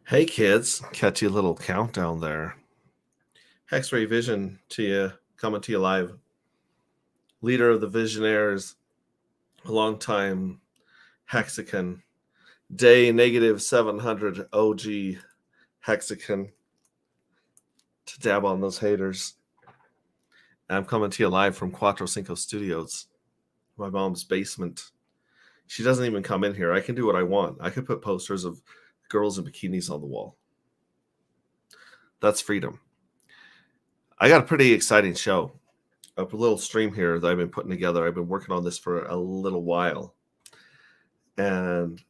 Hey kids, catch you a little countdown there. X-Ray Vision to you, coming to you live. Leader of the Visionaires, a long time Hexagon, day negative 700 OG Hexagon to dab on those haters. I'm coming to you live from Cuatro Cinco Studios, my mom's basement. She doesn't even come in here. I can do what I want. I could put posters of girls in bikinis on the wall. That's freedom. I got a pretty exciting show. A little stream here that I've been putting together. I've been working on this for a little while. And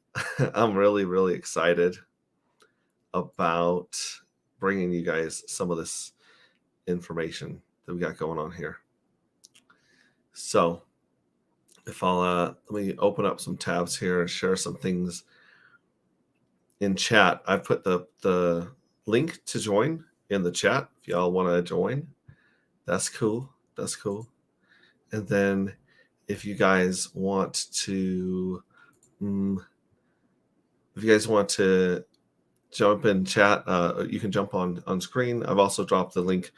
I'm really, really excited about bringing you guys some of this information that we got going on here. So if I'll let me open up some tabs here and share some things in chat. I've put the link to join in the chat if y'all want to join. That's cool. That's cool. And then if you guys want to jump in chat, you can jump on screen. I've also dropped the link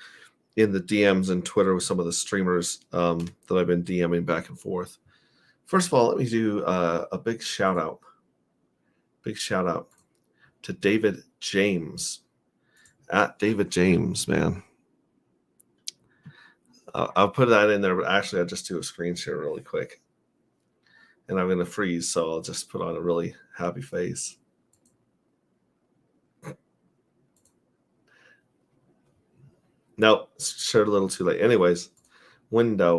in the DMs and Twitter with some of the streamers that I've been DMing back and forth. First of all, let me do a big shout out. Big shout out to David James. At David James, man. I'll put that in there, but actually I'll just do a screen share really quick. And I'm going to freeze, so I'll just put on a really happy face. Nope, shared a little too late. Anyways, window,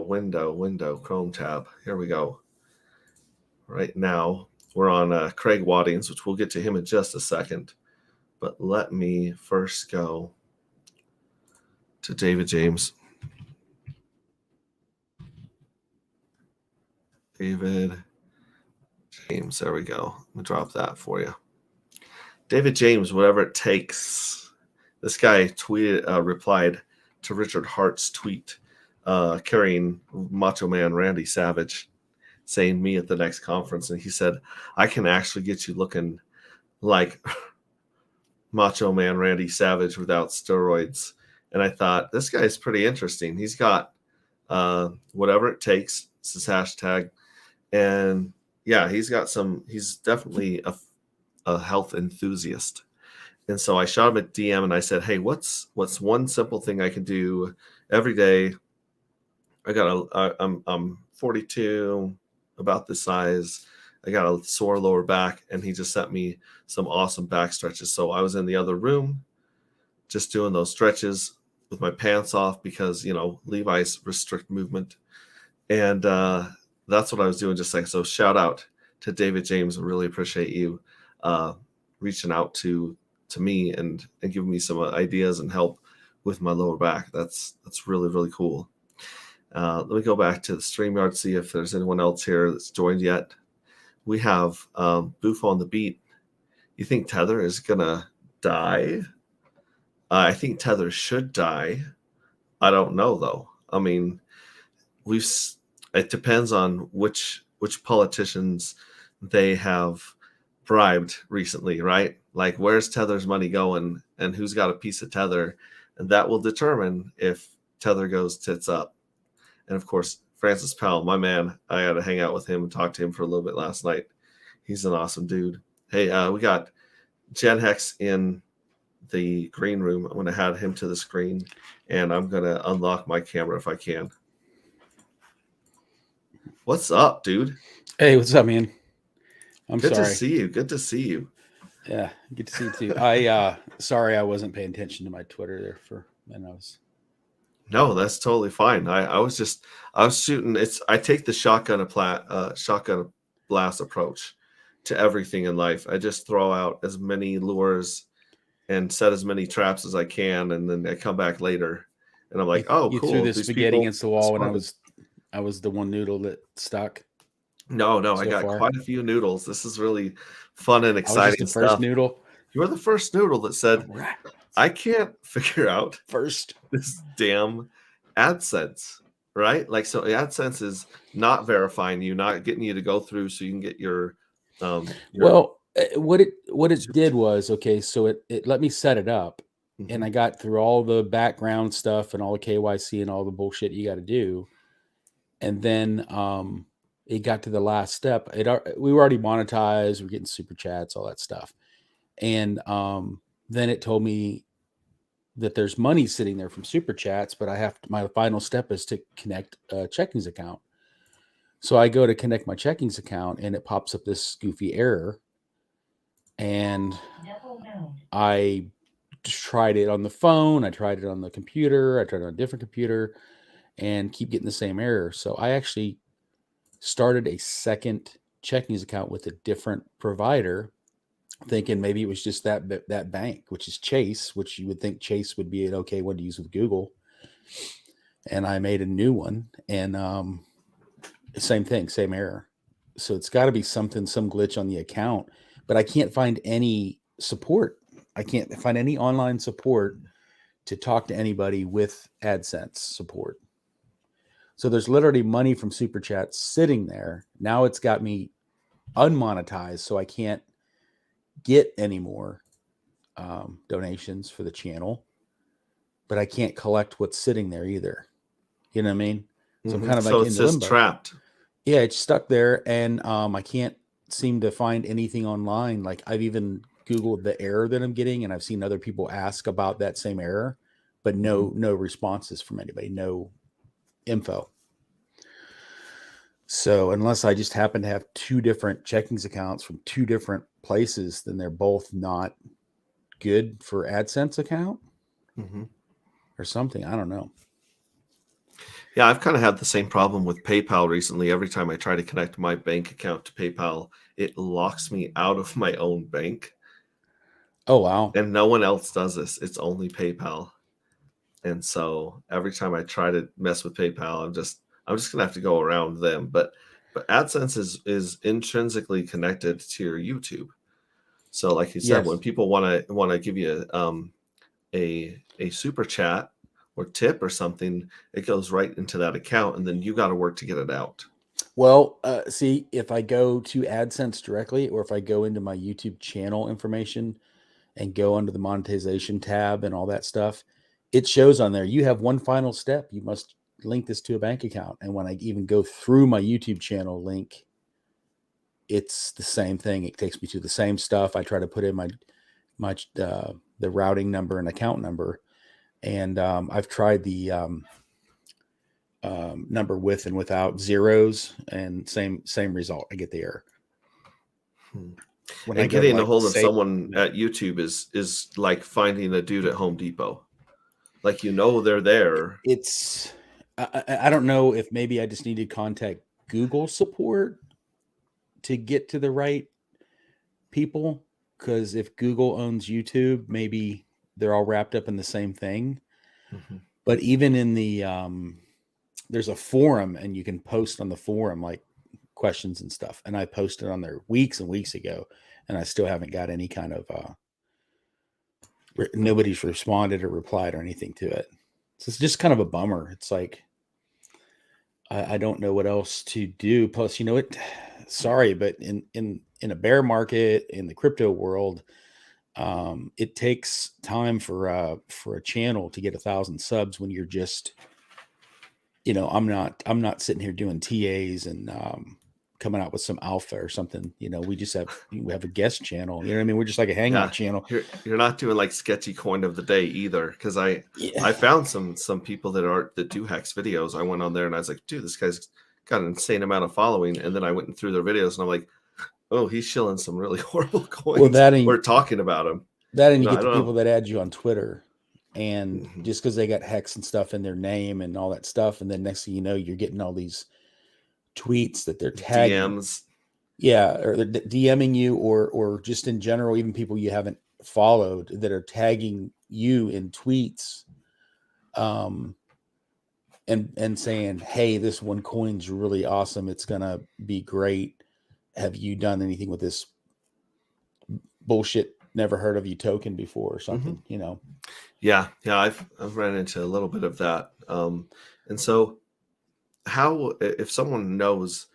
Chrome tab. Here we go. Right now, we're on Craig Waddings, which we'll get to him in just a second. But let me first go to David James. David James, there we go. I'm going to drop that for you. David James, whatever it takes. This guy replied to Richard Hart's tweet carrying Macho Man Randy Savage, saying me at the next conference. And he said, I can actually get you looking like Macho Man Randy Savage without steroids. And I thought, this guy's pretty interesting. He's got whatever it takes. It's his hashtag. And yeah, he's definitely a health enthusiast. And so I shot him a DM and I said, hey, what's one simple thing I can do every day? I'm 42, about this size. I got a sore lower back, and he just sent me some awesome back stretches. So I was in the other room just doing those stretches with my pants off because, Levi's restrict movement. And that's what I was doing just like. So shout out to David James. I really appreciate you reaching out to me and giving me some ideas and help with my lower back. That's really, really cool. Let me go back to the StreamYard, see if there's anyone else here that's joined yet. We have Boof on the Beat. You think Tether is going to die? I think Tether should die. I don't know, though. I mean, it depends on which politicians they have bribed recently, right? Like, where's Tether's money going and who's got a piece of Tether? And that will determine if Tether goes tits up. And of course, Francis Powell, my man, I got to hang out with him and talk to him for a little bit last night. He's an awesome dude. Hey, we got Gen Hex in the green room. I'm going to add him to the screen, and I'm going to unlock my camera if I can. What's up, dude? Hey, what's up, man? Good to see you. Good to see you. Yeah, good to see you too. Sorry I wasn't paying attention to my Twitter there for minutes. No, that's totally fine. I was shooting. I take the shotgun blast approach to everything in life. I just throw out as many lures and set as many traps as I can, and then I come back later, and I'm like, "Oh, you cool!" Threw the spaghetti against the wall when I was the one noodle that stuck. No, I got quite a few noodles. This is really fun and exciting I was the first noodle. You're the first noodle that said, right. I can't figure out first this damn AdSense, right? Like, so AdSense is not verifying you, not getting you to go through so you can get your well, what it did was, okay, so it let me set it up, and Mm-hmm. I got through all the background stuff and all the KYC and all the bullshit you got to do, and then it got to the last step. We were already monetized, we're getting super chats, all that stuff, and then it told me that there's money sitting there from super chats, but my final step is to connect a checkings account. So I go to connect my checkings account, and it pops up this goofy error. And I tried it on the phone, I tried it on the computer, I tried it on a different computer, and keep getting the same error. So I actually started a second checkings account with a different provider, thinking maybe it was just that bank, which is Chase, which you would think Chase would be an okay one to use with Google. And I made a new one, and same thing, same error. So it's got to be some glitch on the account, but I can't find any support. I can't find any online support to talk to anybody with AdSense support. So there's literally money from Super Chat sitting there. Now it's got me unmonetized, so I can't get any more donations for the channel, but I can't collect what's sitting there either. You know what I mean? So I'm kind of So like it's in just limbo. trapped. Yeah, it's stuck there, and I can't seem to find anything online. Like, I've even Googled the error that I'm getting, and I've seen other people ask about that same error, but no responses from anybody, no info. So unless I just happen to have two different checkings accounts from two different places, then they're both not good for AdSense account or something. I don't know. Yeah, I've kind of had the same problem with PayPal recently. Every time I try to connect my bank account to PayPal, it locks me out of my own bank. Oh, wow. And no one else does this. It's only PayPal. And so every time I try to mess with PayPal, I'm just gonna have to go around them. But AdSense is intrinsically connected to your YouTube. So like you said, Yes. when people wanna give you a super chat or tip or something, it goes right into that account, and then you got to work to get it out. Well, see, if I go to AdSense directly, or if I go into my YouTube channel information and go under the monetization tab and all that stuff, it shows on there, you have one final step. You must link this to a bank account. And when I even go through my YouTube channel link, it's the same thing. It takes me to the same stuff. I try to put in my the routing number and account number, and I've tried the number with and without zeros, and same result. I get the error. When I And go to getting a like hold of save, someone at YouTube is like finding a dude at Home Depot. Like they're there. it's I don't know if maybe I just need to contact Google support to get to the right people, because if Google owns YouTube, maybe they're all wrapped up in the same thing. But even in the there's a forum, and you can post on the forum like questions and stuff, and I posted on there weeks and weeks ago, and I still haven't got any kind of nobody's responded or replied or anything to it. So it's just kind of a bummer. It's like I don't know what else to do. Plus, sorry, but in a bear market in the crypto world, it takes time for a channel to get 1,000 subs when you're just, I'm not sitting here doing TAs and coming out with some alpha or something. We have a guest channel. You know what I mean? We're just like a hangout channel. You're not doing like sketchy coin of the day either, because I found some people that do Hex videos. I went on there and I was like, dude, this guy's got an insane amount of following, and then I went through their videos and I'm like, oh, he's shilling some really horrible coins. Well, we're talking about him. You get I the don't people know. that add you on Twitter, and just because they got Hex and stuff in their name and all that stuff, and then next thing you know, you're getting all these tweets that they're tagging. DMs. Yeah, or they're DMing you, or just in general, even people you haven't followed that are tagging you in tweets, and saying, "Hey, this one coin's really awesome. It's gonna be great. Have you done anything with this bullshit? Never heard of you token before, or something?" Yeah, I've ran into a little bit of that. And so, if someone knows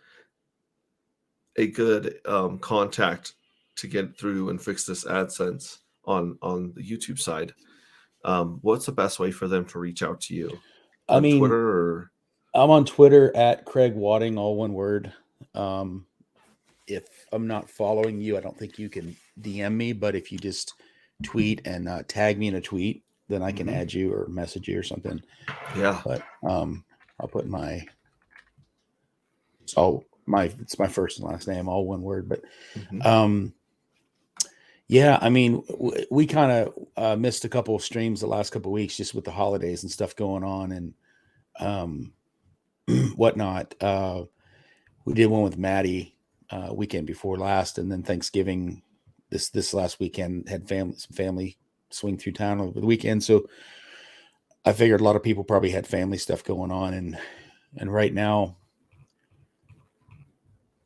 a good contact to get through and fix this AdSense on the YouTube side, what's the best way for them to reach out to you? I On mean, Twitter or? I'm on Twitter at Craig Wadding, all one word. If I'm not following you, I don't think you can DM me, but if you just tweet and tag me in a tweet, then I can add you or message you or something. Yeah. But I'll put it's my first and last name, all one word. But yeah, I mean, we kind of missed a couple of streams the last couple of weeks just with the holidays and stuff going on and whatnot. We did one with Maddie weekend before last, and then Thanksgiving this last weekend had some family swing through town over the weekend. So I figured a lot of people probably had family stuff going on, and right now,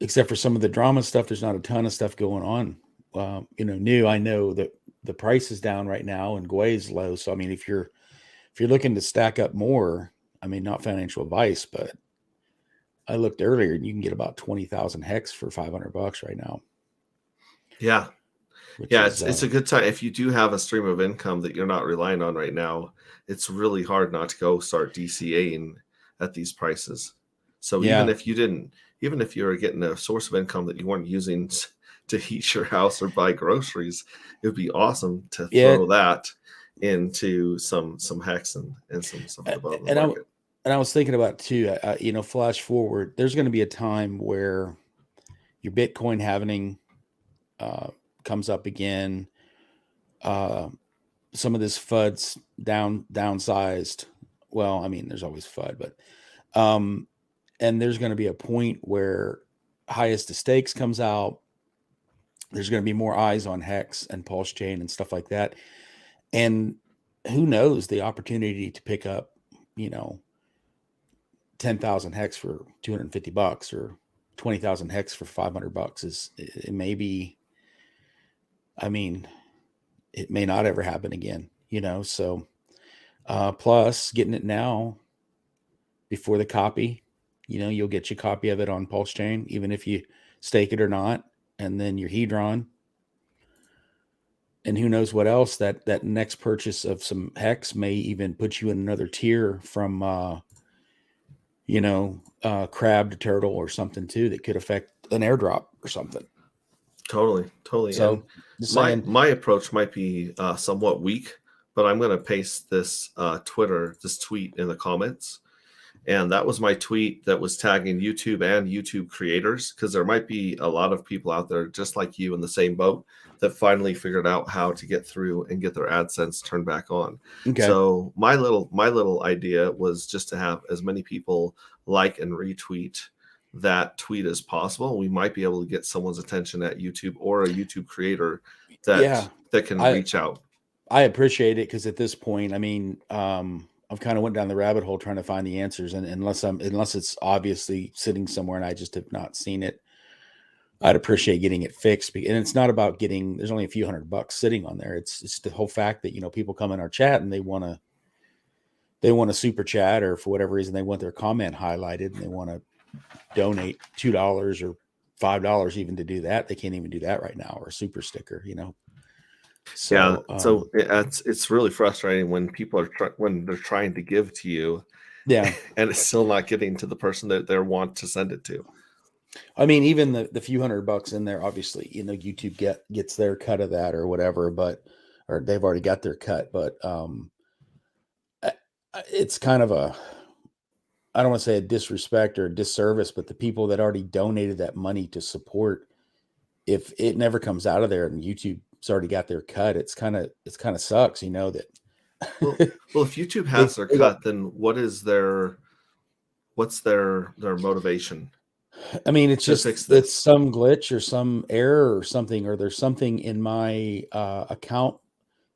except for some of the drama stuff, there's not a ton of stuff going on. New. I know that the price is down right now and Gwei is low. So I mean, if you're looking to stack up more, I mean, not financial advice, but I looked earlier and you can get about 20,000 hex for $500 right now. Yeah. It's a good time. If you do have a stream of income that you're not relying on right now, it's really hard not to go start DCAing at these prices. So even if you were getting a source of income that you weren't using to heat your house or buy groceries, it would be awesome to throw that into some hex and some above the market. And I was thinking about too, flash forward, there's going to be a time where your Bitcoin halving comes up again. Some of this FUD's downsized. Well, I mean, there's always FUD, but and there's going to be a point where highest of stakes comes out. There's going to be more eyes on Hex and Pulse Chain and stuff like that. And who knows, the opportunity to pick up, 10,000 Hex for $250 or 20,000 Hex for $500 it may be, I mean, it may not ever happen again, so plus getting it now before the copy, you'll get your copy of it on Pulse Chain, even if you stake it or not, and then your Hedron. And who knows what else, that next purchase of some Hex may even put you in another tier from, crab to turtle or something too, that could affect an airdrop or something. Totally. So my approach might be somewhat weak, but I'm going to paste this tweet in the comments. And that was my tweet that was tagging YouTube and YouTube creators, because there might be a lot of people out there just like you in the same boat that finally figured out how to get through and get their AdSense turned back on. Okay. So my little idea was just to have as many people like and retweet that tweet as possible. We might be able to get someone's attention at YouTube or a YouTube creator that can reach out. I appreciate it, because at this point, I mean, I've kind of went down the rabbit hole trying to find the answers, and unless it's obviously sitting somewhere and I just have not seen it, I'd appreciate getting it fixed. And it's not about there's only a few $100 sitting on there. It's the whole fact that, people come in our chat and they want to super chat, or for whatever reason, they want their comment highlighted and they want to donate $2 or $5 even to do that. They can't even do that right now, or a super sticker, So, so it's really frustrating when people when they're trying to give to you, and it's still not getting to the person that they want to send it to. I mean, even the few $100 in there, obviously, YouTube gets their cut of that or whatever, or they've already got their cut. But it's kind of I don't want to say a disrespect or a disservice, but the people that already donated that money to support, if it never comes out of there and YouTube's already got their cut, it's kind of sucks, that. Well, if YouTube has their cut, then what's their motivation? I mean, it's some glitch or some error or something, or there's something in my account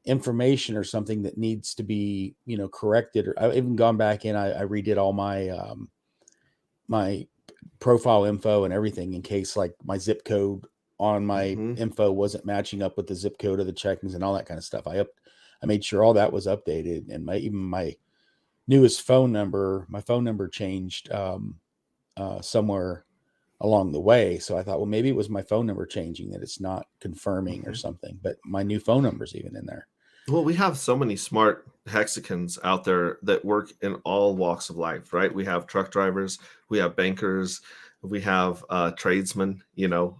information or something that needs to be, corrected. Or I've even gone back in, I redid all my my profile info and everything, in case like my zip code on my info wasn't matching up with the zip code of the check-ins and all that kind of stuff. I made sure all that was updated, and my newest phone number changed somewhere along the way. So I thought, well, maybe it was my phone number changing, that it's not confirming or Mhm. something, but my new phone number's even in there. Well, we have so many smart hexicans out there that work in all walks of life, right? We have truck drivers, we have bankers, we have tradesmen,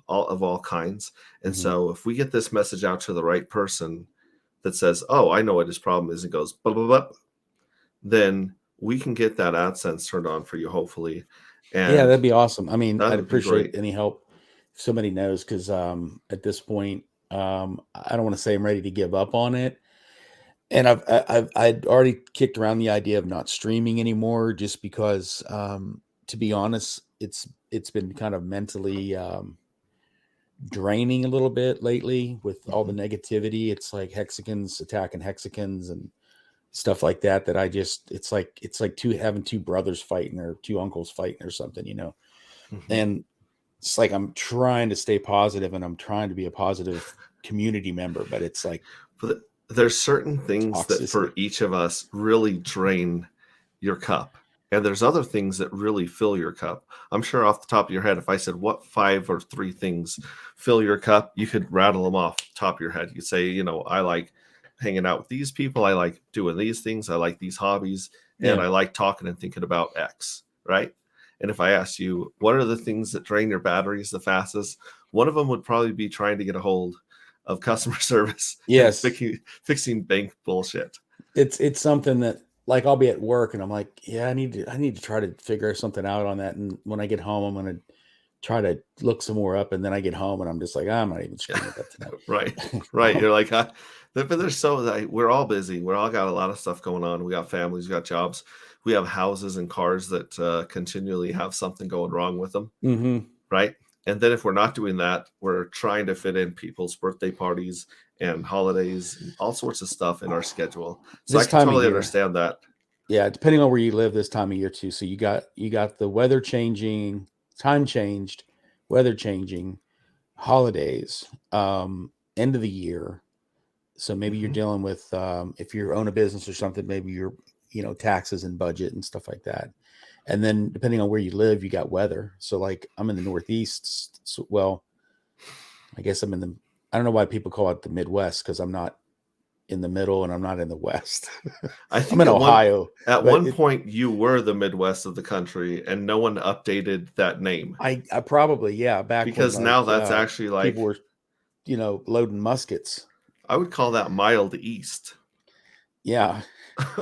all kinds. And Mm-hmm. so if we get this message out to the right person that says, "Oh, I know what his problem is," and goes, blah, blah, blah, then we can get that AdSense turned on for you, hopefully. Yeah, And that'd be awesome. I mean, that I'd would be appreciate great. any help if somebody knows, because at this point, I don't want to say I'm ready to give up on it. And I'd already kicked around the idea of not streaming anymore, just because, to be honest, it's been kind of mentally draining a little bit lately with all the Mhm. negativity. It's like hexagons attacking hexagons and stuff like that. That I just, it's like having two brothers fighting or two uncles fighting or something, Mhm. And it's like I'm trying to stay positive and I'm trying to be a positive community member, but it's like But there's certain things that for toxicity. each of us really drain your cup. And there's other things that really fill your cup. I'm sure off the top of your head, if I said what 5 or 3 things fill your cup, you could rattle them off the top of your head. You'd say, I like hanging out with these people. I like doing these things. I like these hobbies. And Yeah. I like talking and thinking about X, right? And if I asked you, what are the things that drain your batteries the fastest? One of them would probably be trying to get a hold of customer service and Yes. fixing bank bullshit. It's something that, like, I'll be at work and I'm like, yeah, I need to try to figure something out on that. And when I get home, I'm gonna try to look some more up. And then I get home and I'm just like, I'm not even Yeah, screwing with that right, tonight. right. You're like, but there's we're all busy. We're all got a lot of stuff going on. We got families, we got jobs, we have houses and cars that continually have something going wrong with them, Mm-hmm. right? And then if we're not doing that, we're trying to fit in people's birthday parties and holidays and all sorts of stuff in our schedule. So I This can time of totally year, understand that. yeah, depending on where you live this time of year too. So you got the weather changing, time changed, weather changing, holidays, end of the year. So maybe you're Hmm. dealing with, if you own a business or something, maybe your taxes and budget and stuff like that. And then depending on where you live, you got weather. So like I'm in the Northeast. So, well, I guess I don't know why people call it the Midwest, because I'm not in the middle and I'm not in the West. I I'm think in Ohio, at but one point you were the Midwest of the country, and no one updated that name I probably, yeah, back when because now like that's actually people like were, loading muskets. I would call that mild east Yeah.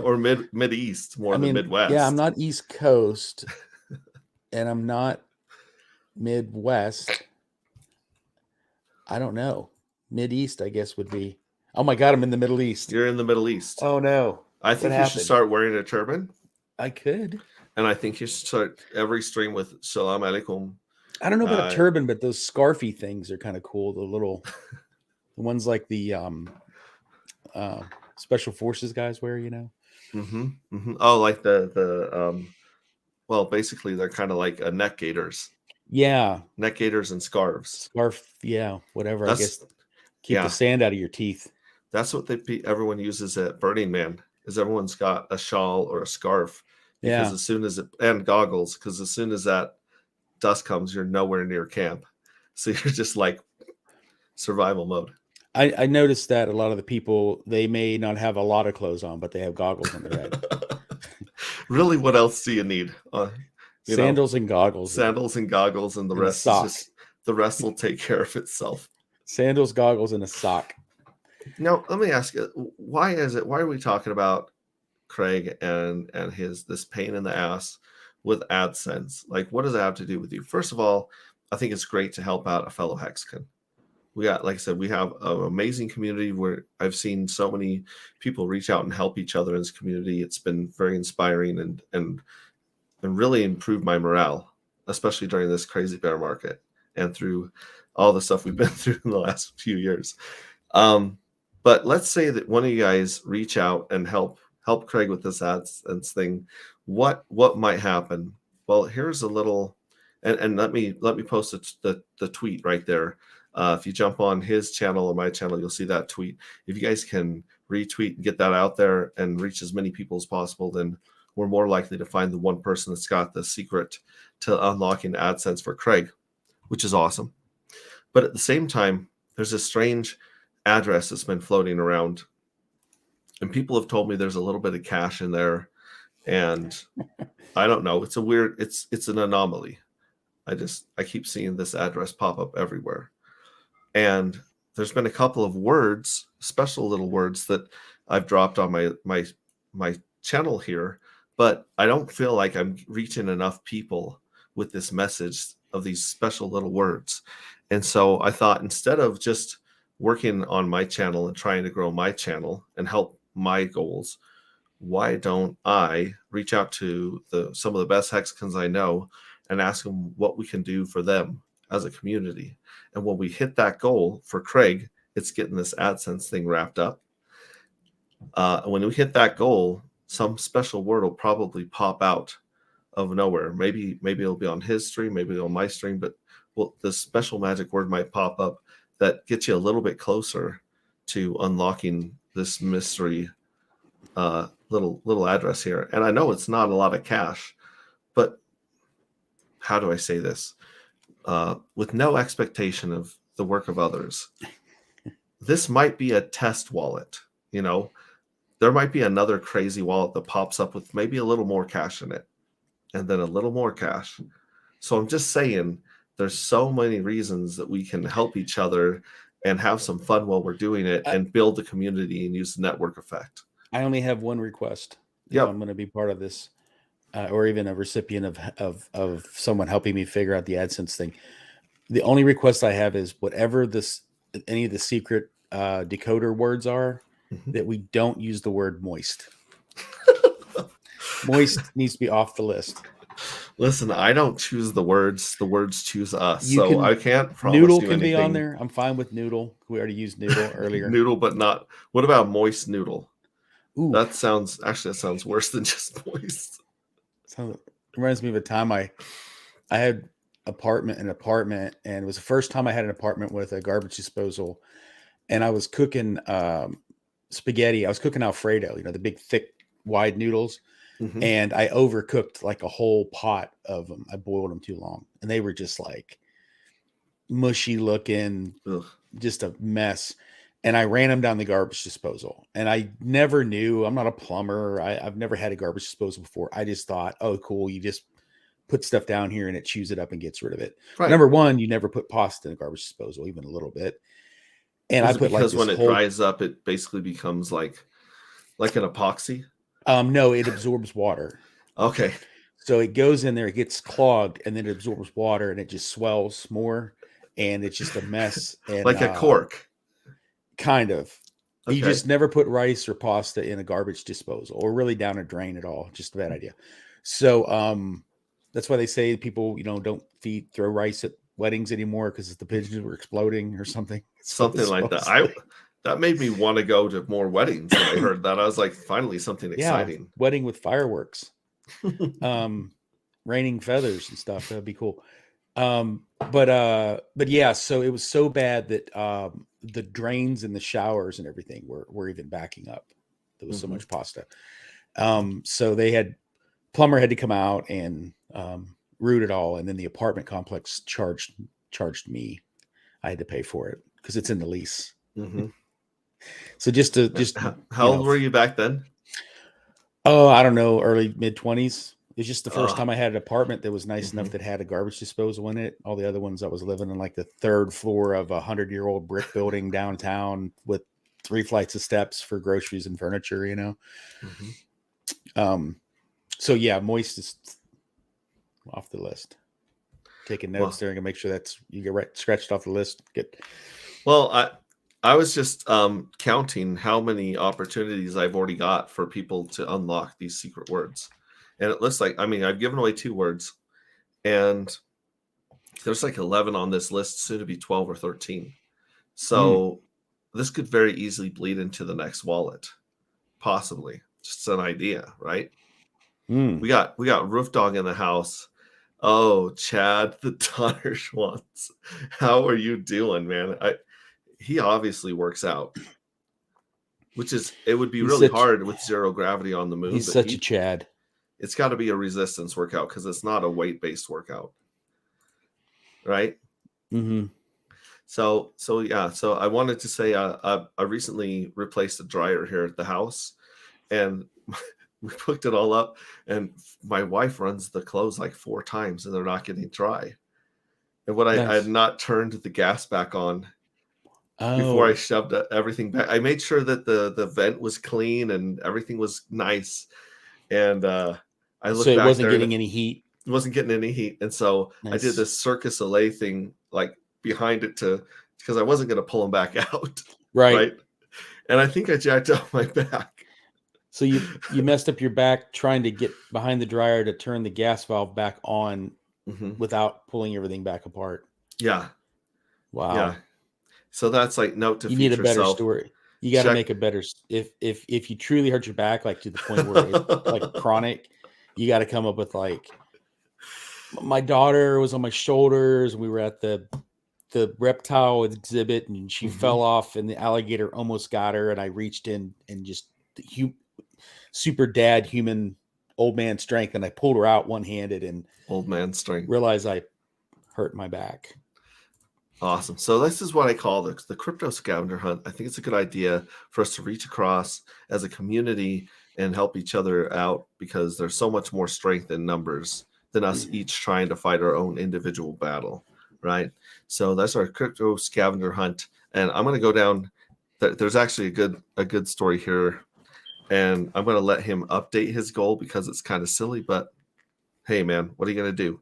or mid east more I than mean, yeah, I'm Midwest. not East Coast and I'm not Midwest. I don't know. Mid East, I guess, would be. Oh my God, I'm in the Middle East. You're in the Middle East. Oh no. I What think you should happened? start wearing a turban, I could. and I think you should start every stream with "Salam alaikum." I don't know about a Uh, turban, but those scarfy things are kind of cool. The ones like the uh special forces guys wear. Oh, like well, basically they're kind of like neck gaiters, Yeah. and scarves. Scarf, yeah, whatever. I That's guess keep the yeah, sand out of your teeth. that's what everyone uses at Burning Man. Is everyone's got a shawl or a scarf because Yeah. as soon as and goggles because as soon as that dust comes, you're nowhere near camp, so you're just like survival mode. I noticed that a lot of the people, they may not have a lot of clothes on, but they have goggles on their head. Really, what else do you need? You know, Sandals and goggles sandals and goggles, and the and a rest is sock. just the rest will take care of itself. Sandals, goggles, and a sock. Now, let me ask you, why is it? Why are we talking about Craig and his this pain in the ass with AdSense? Like, what does that have to do with you? First of all, I think it's great to help out a fellow Hexagon. We got, like I said, we have an amazing community where I've seen so many people reach out and help each other in this community. It's been very inspiring and really improved my morale, especially during this crazy bear market and through all the stuff we've been through in the last few years. But let's say that one of you guys reach out and help Craig with this AdSense thing. What might happen? Well, here's a little, and let me post the tweet right there. If you jump on his channel or my channel, you'll see that tweet. If you guys can retweet and get that out there and reach as many people as possible, then we're more likely to find the one person that's got the secret to unlocking AdSense for Craig. which is awesome. But at the same time, there's a strange address that's been floating around, and people have told me there's a little bit of cash in there, and I don't know. It's a weird. It's an anomaly. I keep seeing this address pop up everywhere, and there's been a couple of words, special little words that I've dropped on my channel here, but I don't feel like I'm reaching enough people with this message of these special little words. And so I thought, instead of just working on my channel and trying to grow my channel and help my goals, why don't I reach out to some of the best hexagons I know and ask them what we can do for them as a community? And when we hit that goal for Craig, it's getting this AdSense thing wrapped up. When we hit that goal, some special word will probably pop out of nowhere. Maybe it'll be on his stream, maybe on my stream, but this special magic word might pop up that gets you a little bit closer to unlocking this mystery little address here. And I know it's not a lot of cash, but how do I say this? With no expectation of the work of others, this might be a test wallet. You know, there might be another crazy wallet that pops up with maybe a little more cash in it, and then a little more cash. So I'm just saying, there's so many reasons that we can help each other and have some fun while we're doing it, and build the community and use the network effect. I only have one request. If I'm going to be part of this, or even a recipient of someone helping me figure out the AdSense thing. The only request I have is whatever any of the secret decoder words are, that we don't use the word moist. Moist needs to be off the list. Listen, I don't choose the words choose us. I can't promise Noodle you can anything. be on there. I'm fine with noodle. We already used noodle earlier. Noodle, but not. What about moist noodle? Ooh. That sounds worse than just moist. Reminds me of a time I had an apartment, and it was the first time I had an apartment with a garbage disposal, and I was cooking spaghetti. I was cooking Alfredo, the big, thick, wide noodles. Mm-hmm. And I overcooked like a whole pot of them. I boiled them too long, and they were just like mushy looking, just a mess. And I ran them down the garbage disposal, and I never knew. I'm not a plumber. I've never had a garbage disposal before. I just thought, oh, cool. You just put stuff down here and it chews it up and gets rid of it. Right. Number one, you never put pasta in a garbage disposal, even a little bit. And I put because when it dries up, it basically becomes like an epoxy. No, it absorbs water. Okay. So it goes in there, it gets clogged, and then it absorbs water, and it just swells more, and it's just a mess. And, like a cork. Kind of. Okay. You just never put rice or pasta in a garbage disposal, or really down a drain at all. Just a bad idea. So that's why they say people, don't throw rice at weddings anymore, because the pigeons were exploding or something. Something like that. That made me want to go to more weddings when I heard that. I was like, finally, something exciting. Yeah, wedding with fireworks, raining feathers and stuff. That'd be cool. But yeah, so it was so bad that the drains and the showers and everything were even backing up. There was so much pasta. So plumber had to come out and root it all, and then the apartment complex charged me. I had to pay for it because it's in the lease. Mm-hmm. So how old were you back then? Oh, I don't know, early mid-20s. It's just the first time I had an apartment that was nice enough that had a garbage disposal in it. All the other ones, I was living on like the third floor of a 100-year-old brick building downtown with 3 flights of steps for groceries and furniture, So yeah, moist is off the list. Taking notes there and make sure you get scratched off the list. Good. Well, I was just counting how many opportunities I've already got for people to unlock these secret words. And it looks like, I've given away 2 words, and there's like 11 on this list, soon to be 12 or 13. So this could very easily bleed into the next wallet, possibly. Just an idea, right? We got Roof Dog in the house. Oh, Chad, the Donner Schwantz. How are you doing, man? He obviously works out, it would be really hard with zero gravity on the moon. He's such a Chad. It's got to be a resistance workout, because it's not a weight-based workout, right? Mm-hmm. So yeah. So I wanted to say I recently replaced a dryer here at the house, and we hooked it all up. And my wife runs the clothes like 4 times, and they're not getting dry. And what I had Nice. not turned the gas back on before I Oh, shoved everything back. I made sure that the vent was clean and everything was nice. And I so looked it back wasn't there and getting it any heat. wasn't getting any heat. And so I did Nice. this Circus Soleil thing like behind it because I wasn't going to pull them back out. Right. Right. And I think I jacked up my back. So you messed up your back trying to get behind the dryer to turn the gas valve back on Mm-hmm. without pulling everything back apart. Yeah. Yeah. Wow. So that's like note to You need a future better self. story. You got to Check. make a better if you truly hurt your back like to the point where it's like chronic, you got to come up with like my daughter was on my shoulders. We were at the reptile exhibit and she Mm-hmm. fell off and the alligator almost got her and I reached in and just super dad human old man strength and I pulled her out one-handed and Old man strength. realized I hurt my back. Awesome. So this is what I call the crypto scavenger hunt. I think it's a good idea for us to reach across as a community and help each other out because there's so much more strength in numbers than us each trying to fight our own individual battle, right? So that's our crypto scavenger hunt, and I'm going to go down. There's actually a good story here, and I'm going to let him update his goal because it's kind of silly, but hey, man, what are you going to do?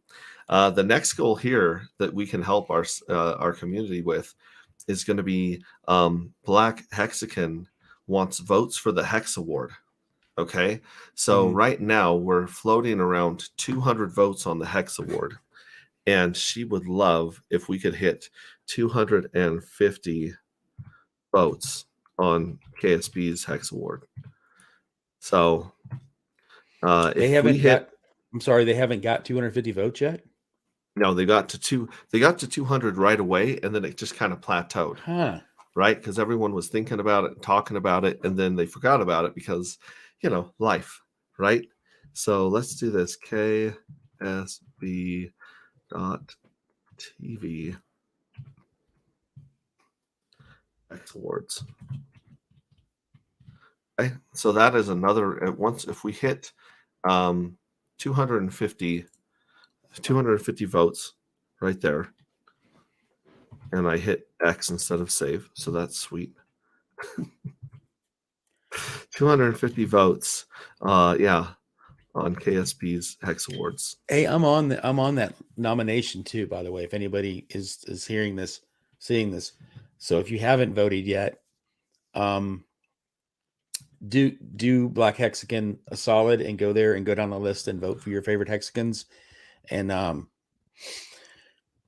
The next goal here that we can help our community with is going to be Black Hexagon wants votes for the Hex Award. Okay, so right now we're floating around 200 votes on the Hex Award, and she would love if we could hit 250 votes on KSB's Hex Award. So They if we haven't hit got I'm sorry, they haven't got 250 votes yet? No, they got to 200 right away, and then it just kind of plateaued, Huh. right? Because everyone was thinking about it and talking about it, and then they forgot about it because, life, right? So let's do this. KSB.TV X Awards. Okay, so that is another. Once if we hit 250 votes right there, and I hit X instead of save, so that's sweet. 250 votes. Yeah, on KSP's Hex Awards. Hey, I'm on that nomination too, by the way, if anybody is hearing this, seeing this. So if you haven't voted yet, do Black Hexagon a solid and go there and go down the list and vote for your favorite hexagons. And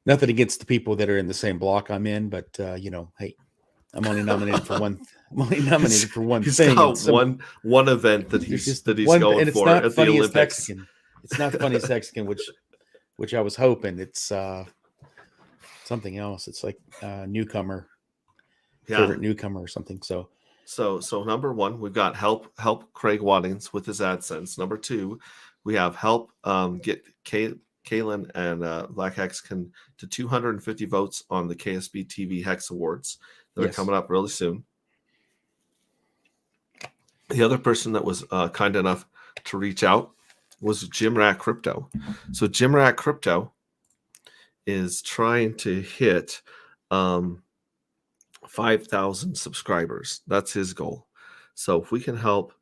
nothing against the people that are in the same block I'm in, but hey, I'm only nominated for one. I'm only nominated for one He's thing. got one event that he's going and it's for not at the funniest Olympics. Hexagon. It's not funniest Hexagon, which I was hoping. It's something else. It's like newcomer, favorite newcomer or something. So number one, we've got help Craig Waddings with his AdSense. Number two, we have help get Kaylin and Black Hexagon to 250 votes on the KSB TV Hex Awards that are coming up really soon. The other person that was kind enough to reach out was Jim Rat Crypto. So Jim Rat Crypto is trying to hit 5,000 subscribers. That's his goal. So if we can help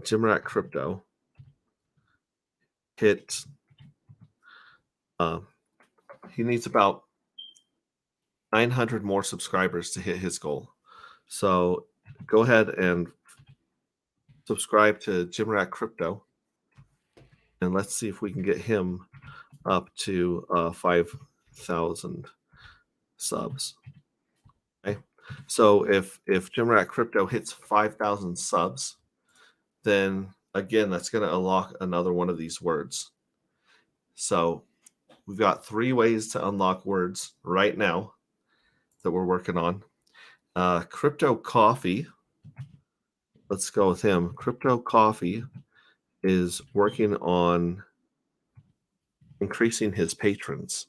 Jim Rat Crypto hit, he needs about 900 more subscribers to hit his goal. So go ahead and subscribe to Jim Rat Crypto, and let's see if we can get him up to 5,000 subs. Okay, so if Jim Rat Crypto hits 5,000 subs, then again that's going to unlock another one of these words. So we've got 3 ways to unlock words right now that we're working on. Crypto Coffee. Let's go with him. Crypto Coffee is working on increasing his patrons.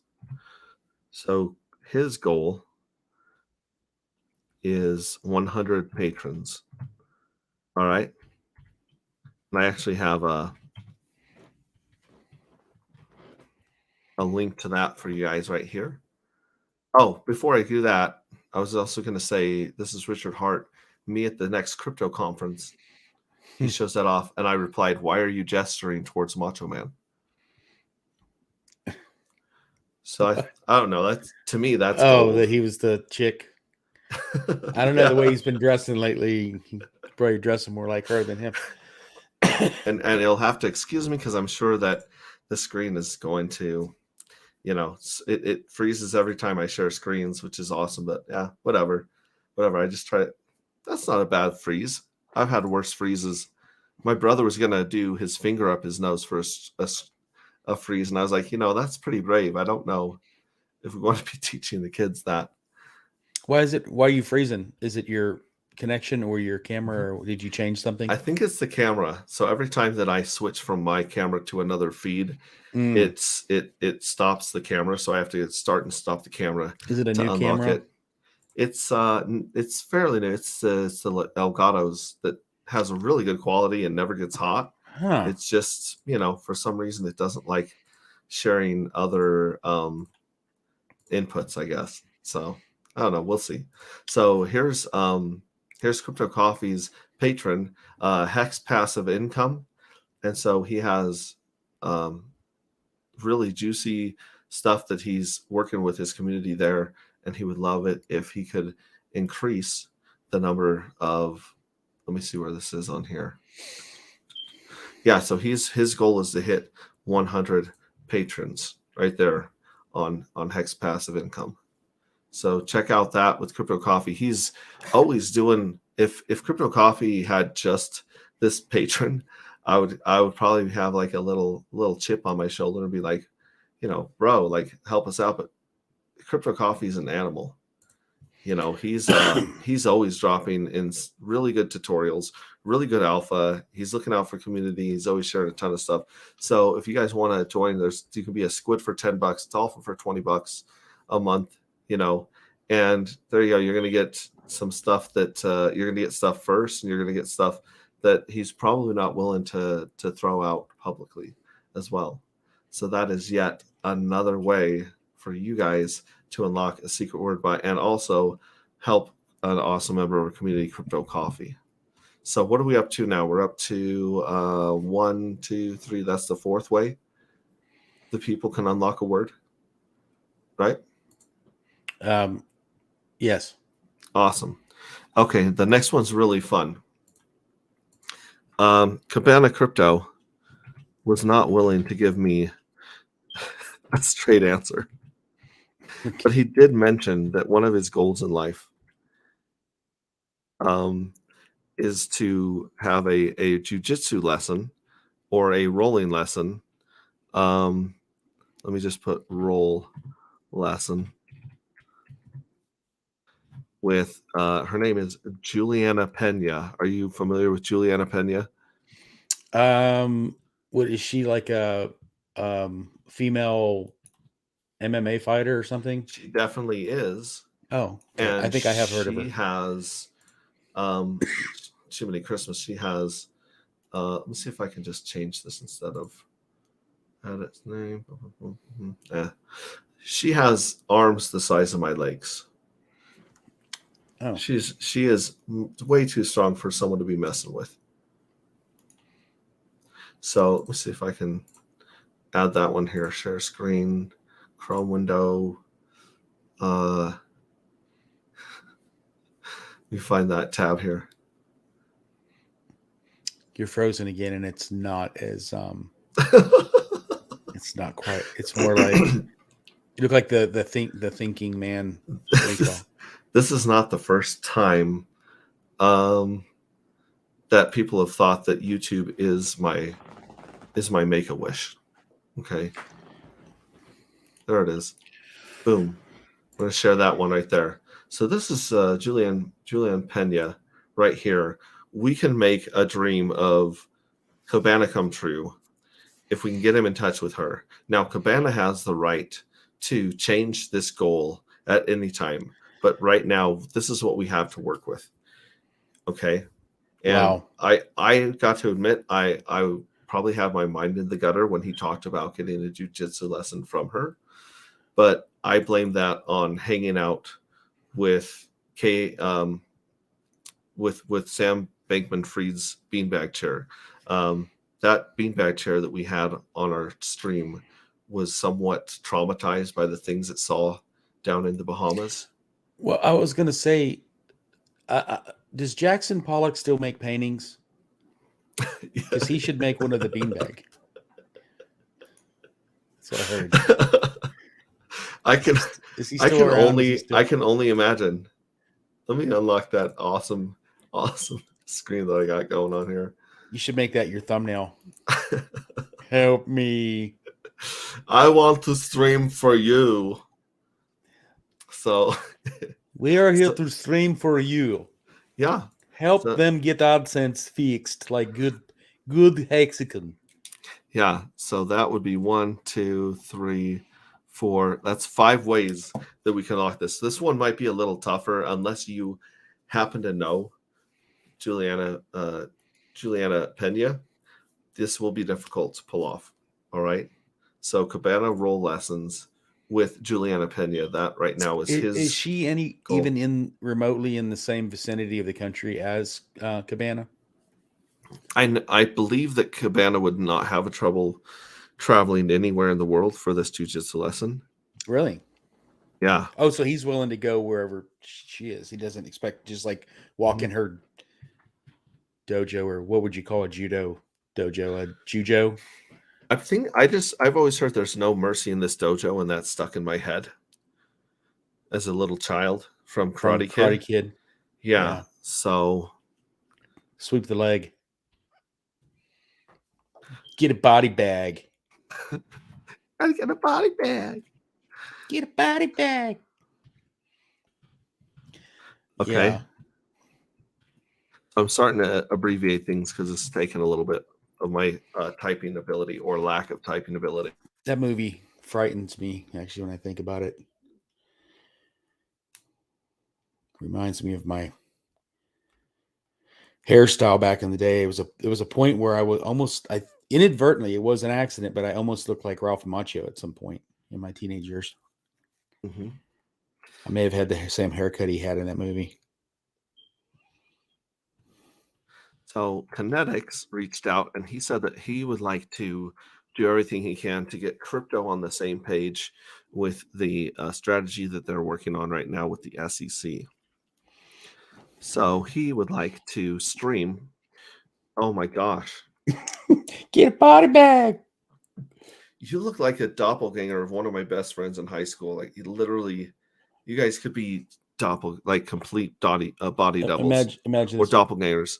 So his goal is 100 patrons. All right. And I actually have a link to that for you guys right here. Oh, before I do that, I was also going to say, this is Richard Hart, me at the next crypto conference. He shows that off, and I replied, "Why are you gesturing towards Macho Man?" So I don't know. That's, to me, that's gold. that he was the chick. I don't know Yeah. the way he's been dressing lately. He probably dressing more like her than him. And you'll have to excuse me because I'm sure that the screen is going to, it freezes every time I share screens, which is awesome. But yeah, whatever. I just try it. That's not a bad freeze. I've had worse freezes. My brother was gonna do his finger up his nose for a freeze, and I was like, that's pretty brave. I don't know if we're going to be teaching the kids that. Why are you freezing? Is it your connection or your camera, or did you change something? I think it's the camera. So every time that I switch from my camera to another feed, it stops the camera. So I have to start and stop the camera. Is it a to new unlock camera? it. It's fairly new. It's the Elgato's that has a really good quality and never gets hot. Huh. It's just, for some reason it doesn't like sharing other inputs, I guess. So I don't know. We'll see. So here's Crypto Coffee's patron, Hex Passive Income. And so he has really juicy stuff that he's working with his community there. And he would love it if he could increase the number of, let me see where this is on here. Yeah, so his goal is to hit 100 patrons right there on Hex Passive Income. So check out that with Crypto Coffee. He's always doing, if Crypto Coffee had just this patron, I would probably have like a little chip on my shoulder and be like, bro, like help us out. But Crypto Coffee is an animal. He's always dropping in really good tutorials, really good alpha. He's looking out for community. He's always sharing a ton of stuff. So if you guys want to join, you can be a squid for $10. It's alpha for $20 a month. And there you go. You're going to get some stuff that you're going to get stuff first, and you're going to get stuff that he's probably not willing to throw out publicly as well. So that is yet another way for you guys to unlock a secret word buy and also help an awesome member of our community, Crypto Coffee. So what are we up to now? We're up to 1, 2, 3. That's the fourth way the people can unlock a word, right? Yes. Awesome. Okay, the next one's really fun. Cabana Crypto was not willing to give me a straight answer. But he did mention that one of his goals in life is to have a jiu-jitsu lesson or a rolling lesson. Let me just put roll lesson with her name is Juliana Pena. Are you familiar with Juliana Pena? What is she, like a female MMA fighter or something? She definitely is. Oh, okay. And I think I have heard of her. She has Jiminy Christmas. She has let me see if I can just change this instead of add its name. Yeah. She has arms the size of my legs. Oh. She is way too strong for someone to be messing with. So let me see if I can add that one here. Share screen, Chrome window. Let me find that tab here. You're frozen again, and it's not as it's not quite. It's more like you look like the thinking man. This is not the first time that people have thought that YouTube is my Make-A-Wish. Okay. There it is. Boom. I'm going to share that one right there. So this is Julian Pena right here. We can make a dream of Cabana come true if we can get him in touch with her. Now, Cabana has the right to change this goal at any time. But right now, this is what we have to work with. Okay. And Wow. I got to admit, I probably had my mind in the gutter when he talked about getting a jujitsu lesson from her. But I blame that on hanging out with with Sam Bankman-Fried's beanbag chair. That beanbag chair that we had on our stream was somewhat traumatized by the things it saw down in the Bahamas. Well, I was gonna say, does Jackson Pollock still make paintings? Because he should make one of the beanbag. That's what I heard. I can Is he still around? Is he still... I can only imagine. Let me unlock that awesome screen that I got going on here. You should make that your thumbnail. Help me. I want to stream for you. So we are here to stream for you. Yeah. Help them get AdSense fixed like good Hexagon. Yeah. So that would be 1, 2, 3, 4. That's 5 ways that we can lock this. This one might be a little tougher unless you happen to know Juliana Pena. This will be difficult to pull off. All right. So Cabana roll lessons with Juliana Pena. That right now is his. Is she even in remotely in the same vicinity of the country as Cabana? I believe that Cabana would not have a trouble traveling anywhere in the world for this jiu-jitsu lesson. Really? Yeah. Oh, so he's willing to go wherever she is. He doesn't expect just like walk in her dojo, or what would you call a judo dojo? A jujo? I've always heard there's no mercy in this dojo, and that stuck in my head as a little child from Karate Kid. Yeah. So sweep the leg. Get a body bag. Gotta get a body bag. Get a body bag. Okay. Yeah. I'm starting to abbreviate things because it's taken a little bit of my typing ability or lack of typing ability. That movie frightens me, actually, when I think about it. Reminds me of my hairstyle back in the day. It was a point where I inadvertently, it was an accident, but I almost looked like Ralph Macchio at some point in my teenage years. Mm-hmm. I may have had the same haircut he had in that movie. So Kinetics reached out and he said that he would like to do everything he can to get crypto on the same page with the strategy that they're working on right now with the SEC. So he would like to stream. Oh my gosh. Get a body bag. You look like a doppelganger of one of my best friends in high school. Like you guys could be complete body doubles. Imagine or doppelgangers.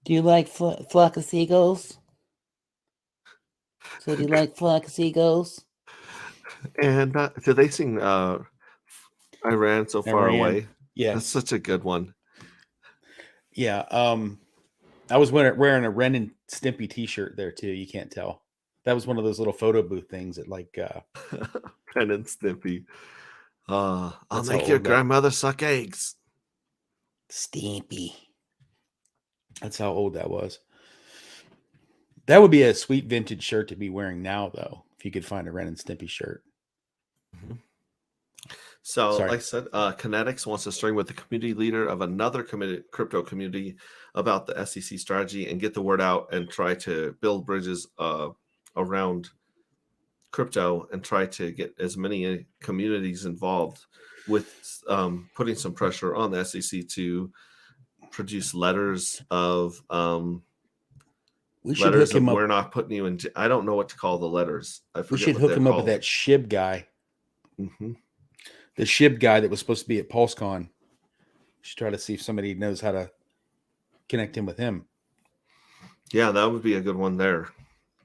Do you like flock of seagulls? So do you like flock of seagulls? And do they sing I Ran So Far Away? Yeah. That's such a good one. Yeah. I was wearing a Ren and Stimpy t-shirt there too. You can't tell. That was one of those little photo booth things that Ren and Stimpy. I'll make your grandmother suck eggs. Stimpy. That's how old that was. That would be a sweet vintage shirt to be wearing now, though, if you could find a Ren and Stimpy shirt. Mm-hmm. So, like I said, Kinetics wants to stream with the community leader of another crypto community about the SEC strategy and get the word out and try to build bridges around crypto and try to get as many communities involved with putting some pressure on the SEC to produce letters of we're not putting you in. I don't know what to call the letters. We should hook him up with that SHIB guy. Mm-hmm. The SHIB guy that was supposed to be at PulseCon. We should try to see if somebody knows how to connect him with him. Yeah, that would be a good one there.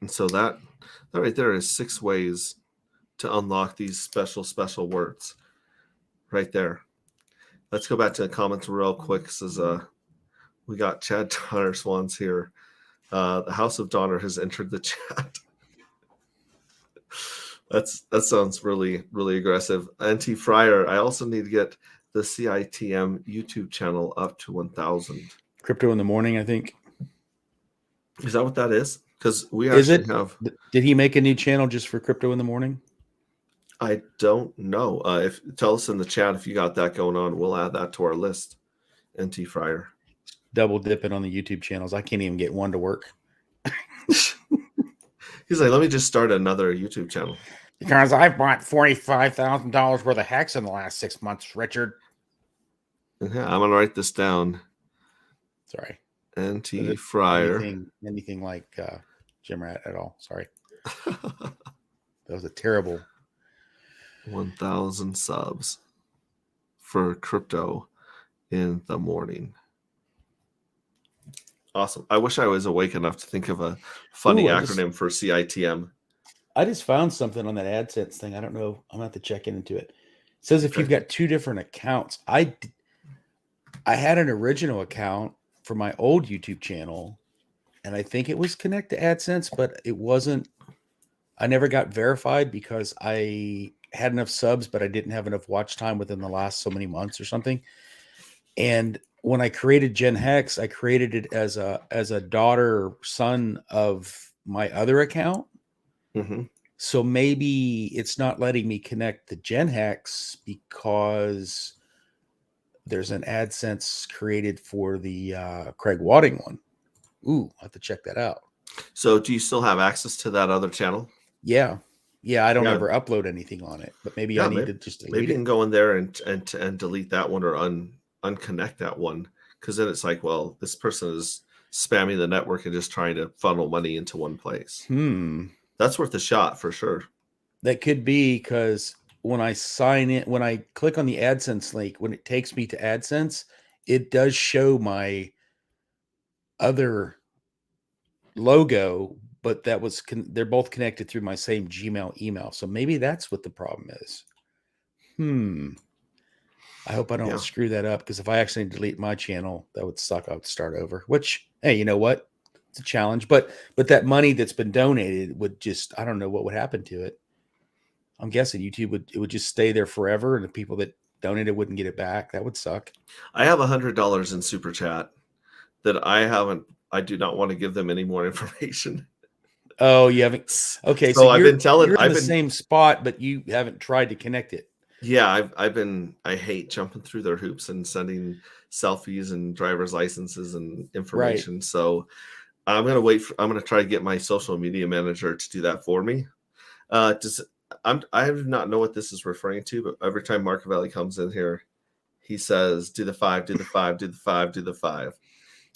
And so that right there is 6 ways to unlock these special words right there. Let's go back to the comments real quick. Says we got Chad Donner Swans here. The House of Donner has entered the chat. That sounds really, really aggressive. NT Fryer, I also need to get the CITM YouTube channel up to 1,000. Crypto in the morning, I think. Is that what that is? Because we Is actually it? have. Did he make a new channel just for crypto in the morning? I don't know. If tell us in the chat if you got that going on. We'll add that to our list. NT Fryer. Double dipping on the YouTube channels. I can't even get one to work. He's like, let me just start another YouTube channel. Because I've bought $45,000 worth of hex in the last 6 months, Richard. Yeah, I'm gonna write this down. Sorry. NT Fryer. Anything like Jim Rat at all. Sorry. That was a terrible 1,000 subs for crypto in the morning. Awesome. I wish I was awake enough to think of a funny acronym for CITM. I just found something on that AdSense thing. I don't know. I'm going to have to check into it. It says if you've got two different accounts. I had an original account for my old YouTube channel, and I think it was connected to AdSense, but it wasn't. I never got verified because I had enough subs, but I didn't have enough watch time within the last so many months or something. And when I created Gen Hex, I created it as a daughter or son of my other account. Mm-hmm. So maybe it's not letting me connect the Gen Hex because there's an AdSense created for the Craig Wadding one. Ooh, I'll have to check that out. So do you still have access to that other channel? Yeah. I don't ever upload anything on it, but maybe I need to just delete maybe you it. can go in there and delete that one or unconnect that one, because then it's like, well, this person is spamming the network and just trying to funnel money into one place. That's worth a shot for sure. That could be, because when I sign in, when I click on the AdSense link, when it takes me to AdSense, it does show my other logo, but that was they're both connected through my same Gmail email. So maybe that's what the problem is. I hope I don't screw that up, because if I actually delete my channel, that would suck. I would start over, which, hey, you know what? It's a challenge, but that money that's been donated would just, I don't know what would happen to it. I'm guessing YouTube would just stay there forever, and the people that donated wouldn't get it back. That would suck. I have $100 in super chat that I do not want to give them any more information. Oh, you haven't? Okay, so I've been telling. You're in I've the been same spot, but you haven't tried to connect it. Yeah, I hate jumping through their hoops and sending selfies and driver's licenses and information. Right. So I'm gonna try to get my social media manager to do that for me. I do not know what this is referring to, but every time Marcavelli comes in here, he says, "Do the 5, do the 5, do the 5, do the 5."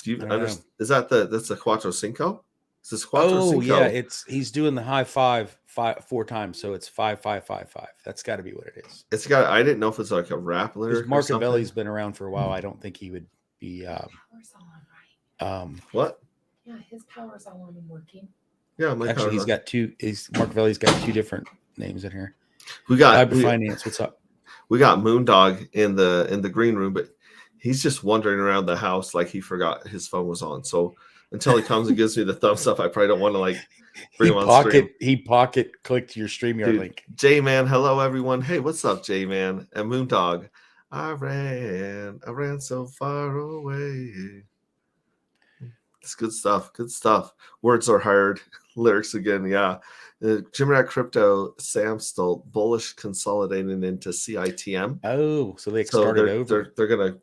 Do you understand? Is that's the Quattro Cinco? Is this Quattro Cinco? Yeah, he's doing the high five 4 times, so it's 5, 5, 5, 5. That's got to be what it is. I didn't know if it's like a rap lyric. Marcavelli's been around for a while. I don't think he would be. What? Yeah, his power's all on and working. Yeah, actually, he's got two. Marcavelli's got 2 different names in here. We got Finance. What's up? We got Moondog in the green room, but he's just wandering around the house like he forgot his phone was on. So until he comes and gives me the thumbs up, I probably don't want to like bring him on stream. He pocket clicked your StreamYard link. J-Man, hello everyone. Hey, what's up, J-Man? And Moondog. I ran so far away. It's good stuff. Good stuff. Words are hard. Lyrics again, yeah. Jim Rat Crypto, Sam Stolt, bullish consolidating into CITM. Oh, so they started over. They're gonna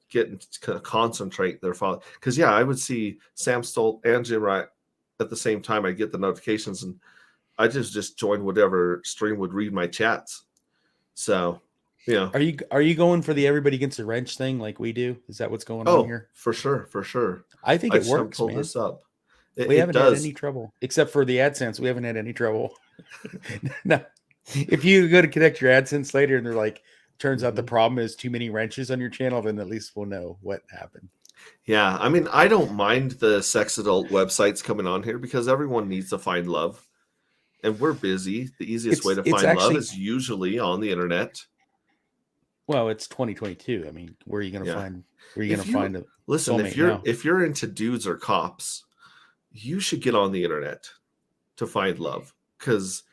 concentrate their follow, because I would see Sam Stolt and Jim Rat at the same time. I get the notifications, and I just join whatever stream would read my chats. So, Are you going for the everybody against the wrench thing like we do? Is that what's going on here? For sure. I think it works, man. This up. We haven't had any trouble, except for the AdSense. We haven't had any trouble. No, if you go to connect your AdSense later and they're like, turns out the problem is too many wrenches on your channel, then at least we'll know what happened. Yeah, I mean, I don't mind the sex adult websites coming on here, because everyone needs to find love, and we're busy. The easiest way to find love is usually on the internet. Well, it's 2022. I mean, where are you going to find? Where are you going to find a listen? If you're into dudes or cops, you should get on the internet to find love, because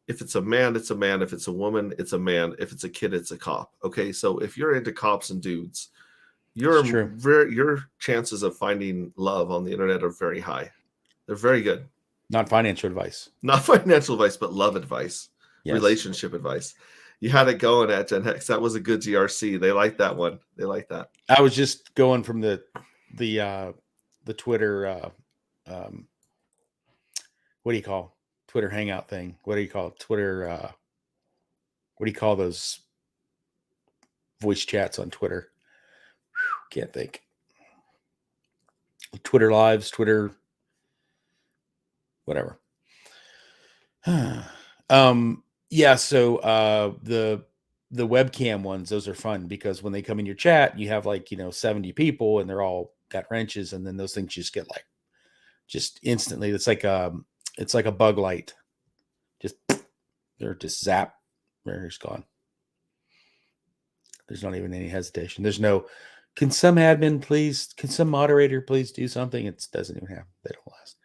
If it's a man, it's a man. If it's a woman, it's a man. If it's a kid, it's a cop. Okay, so if you're into cops and dudes, It's true. your chances of finding love on the internet are very high. They're very good. Not financial advice. Not financial advice, but love advice, Yes. relationship advice. You had it going at Gen Hex. That was a good GRC. They like that one. They like that. I was just going from the Twitter. What do you call Twitter Hangout thing? What do you call it? Twitter? What do you call those voice chats on Twitter? Can't think. Twitter lives, Twitter, whatever. Yeah. So the webcam ones, those are fun because when they come in your chat, you have 70 people and they're all got wrenches, and then those things just get just instantly. It's like a bug light. They're just zap. It's gone. There's not even any hesitation. There's no, can some admin please, can some moderator please do something? It doesn't even happen. They don't last.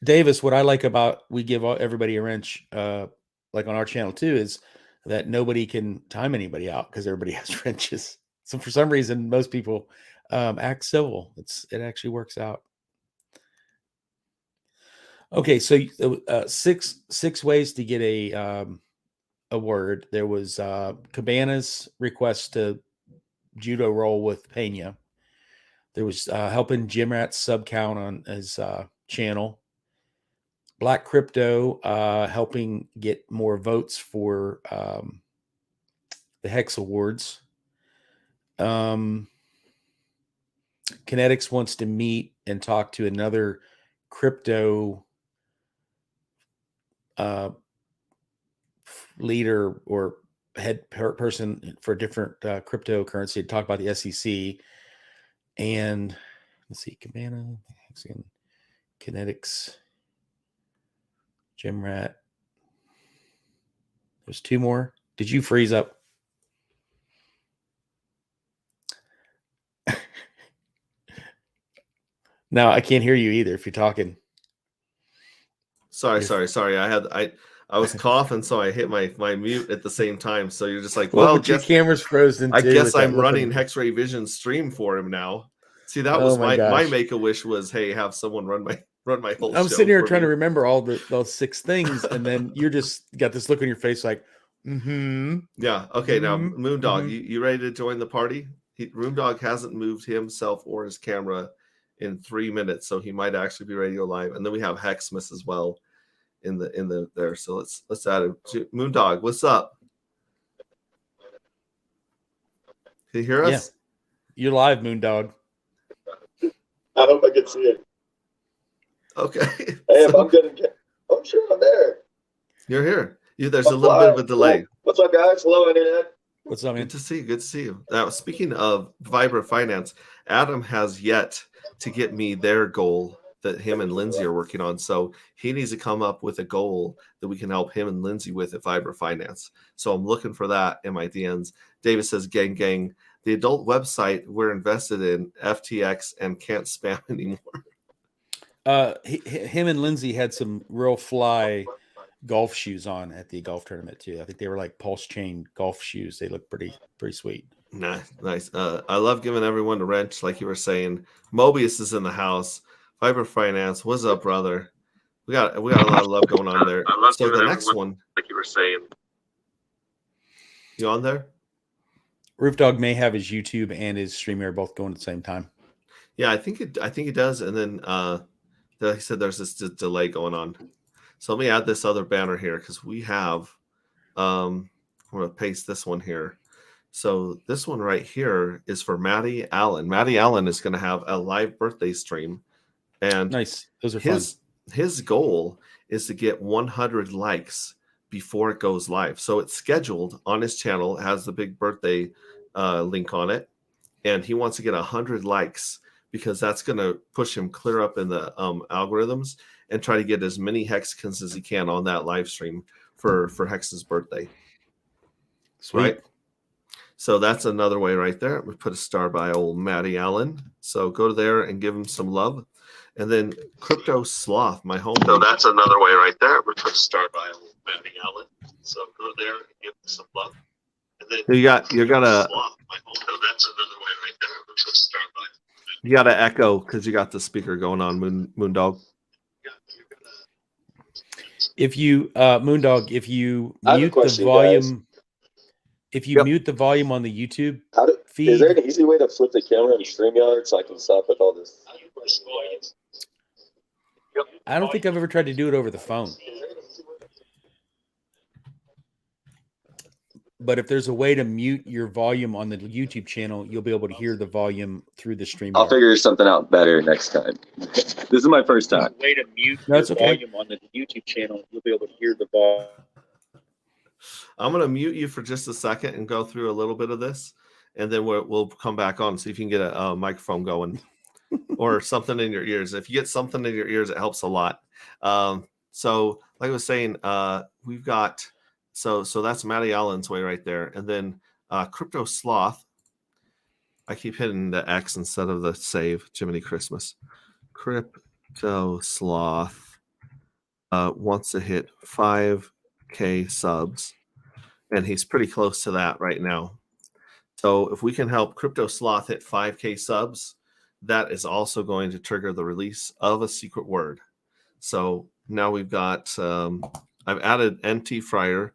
Davis, what I like about, we give everybody a wrench, like on our channel too, is that nobody can time anybody out because everybody has wrenches. So for some reason, most people act civil. It actually works out. Okay, so six ways to get a word. There was Cabana's request to judo roll with Pena. There was helping Jim Rat's sub count on his channel. Black Crypto helping get more votes for the Hex Awards. Kinetics wants to meet and talk to another crypto leader or head person for a different cryptocurrency to talk about the SEC. And let's see, Cabana, Kinetics, Jim Rat. There's two more. Did you freeze up? No, I can't hear you either if you're talking. Sorry. I was coughing, so I hit my mute at the same time. So you're just like, well, your camera's frozen. I guess I'm running Hex-Ray Vision stream for him now. See, that was my make-a-wish was, hey, have someone run my whole. I'm sitting here trying to remember all those six things, and then you're just got this look on your face like, yeah. Okay, now Moondog, you ready to join the party? Moondog hasn't moved himself or his camera in 3 minutes, so he might actually be ready to go live. And then we have Hexmas as well in the there. So let's add him. Moondog, what's up? Can you hear us? Yeah. You're live, Moondog. I hope I can see it. Okay. Hey, I'm good. Oh, sure, I'm there. You're here. There's a little bit of a delay. What's up, guys? Hello, Internet. What's up, man? Good to see you. Good to see you. Now, speaking of Vibra Finance, Adam has yet to get me their goal that him and Lindsay are working on. So he needs to come up with a goal that we can help him and Lindsay with at Vibra Finance. So I'm looking for that in my DMs. David says, gang, the adult website we're invested in, FTX, and can't spam anymore. Him and Lindsay had some real fly golf shoes on at the golf tournament too. I think they were like pulse chain golf shoes. They look pretty sweet. Nice. I love giving everyone a wrench, like you were saying. Mobius is in the house. Vibra Finance, what's up, brother? We got a lot of love going on there. So the next one, like you were saying, you on there? Roof Dog may have his YouTube and his StreamYard both going at the same time. Yeah, I think it does. And then like I said, there's this delay going on. So let me add this other banner here because we have. I'm going to paste this one here. So this one right here is for Maddie Allen. Maddie Allen is going to have a live birthday stream, and nice. Those are fun. His goal is to get 100 likes before it goes live. So it's scheduled on his channel. It has the big birthday link on it, and he wants to get 100 likes because that's going to push him clear up in the algorithms and try to get as many Hexicans as he can on that live stream for Hex's birthday. Sweet. Right? So that's another way right there. We put a star by old Maddie Allen. So go there and give him some love. And then Crypto Sloth, my home. So that's another way right there. We're going to start by Randy Allen. So go there and give him some love. And then you're gonna. Sloth, my home. So that's another way right there. We're going to start by. You got to echo because you got the speaker going on, Moondog. If you Moondog, if you mute the volume, if you mute the volume on the YouTube feed, is there an easy way to flip the camera in StreamYard so I can stop with all this? I don't think I've ever tried to do it over the phone. But if there's a way to mute your volume on the YouTube channel, you'll be able to hear the volume through the stream. I'll figure something out better next time. This is my first time. Way to mute your volume on the YouTube channel, you'll be able to hear the volume. I'm going to mute you for just a second and go through a little bit of this, and then we'll come back on and see if you can get a microphone going or something in your ears. If you get something in your ears, it helps a lot. So like I was saying, we've got, so that's Matty Allen's way right there. And then Crypto Sloth, I keep hitting the X instead of the save, Jiminy Christmas. Crypto Sloth wants to hit 5K subs, and he's pretty close to that right now. So if we can help Crypto Sloth hit 5K subs, that is also going to trigger the release of a secret word. So now we've got, I've added NT Fryer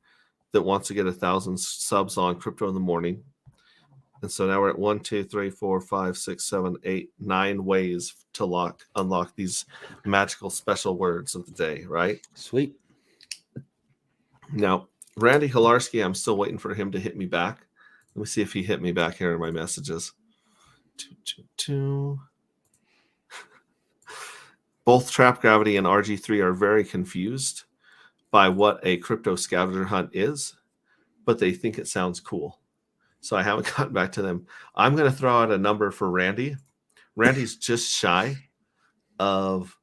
that wants to get 1,000 subs on Crypto in the Morning. And so now we're at 1, 2, 3, 4, 5, 6, 7, 8, 9 ways to unlock these magical special words of the day, right? Sweet. Now, Randy Hilarski, I'm still waiting for him to hit me back. Let me see if he hit me back here in my messages. Both Trap Gravity and RG3 are very confused by what a crypto scavenger hunt is, but they think it sounds cool. So I haven't gotten back to them. I'm going to throw out a number for Randy. Randy's just shy of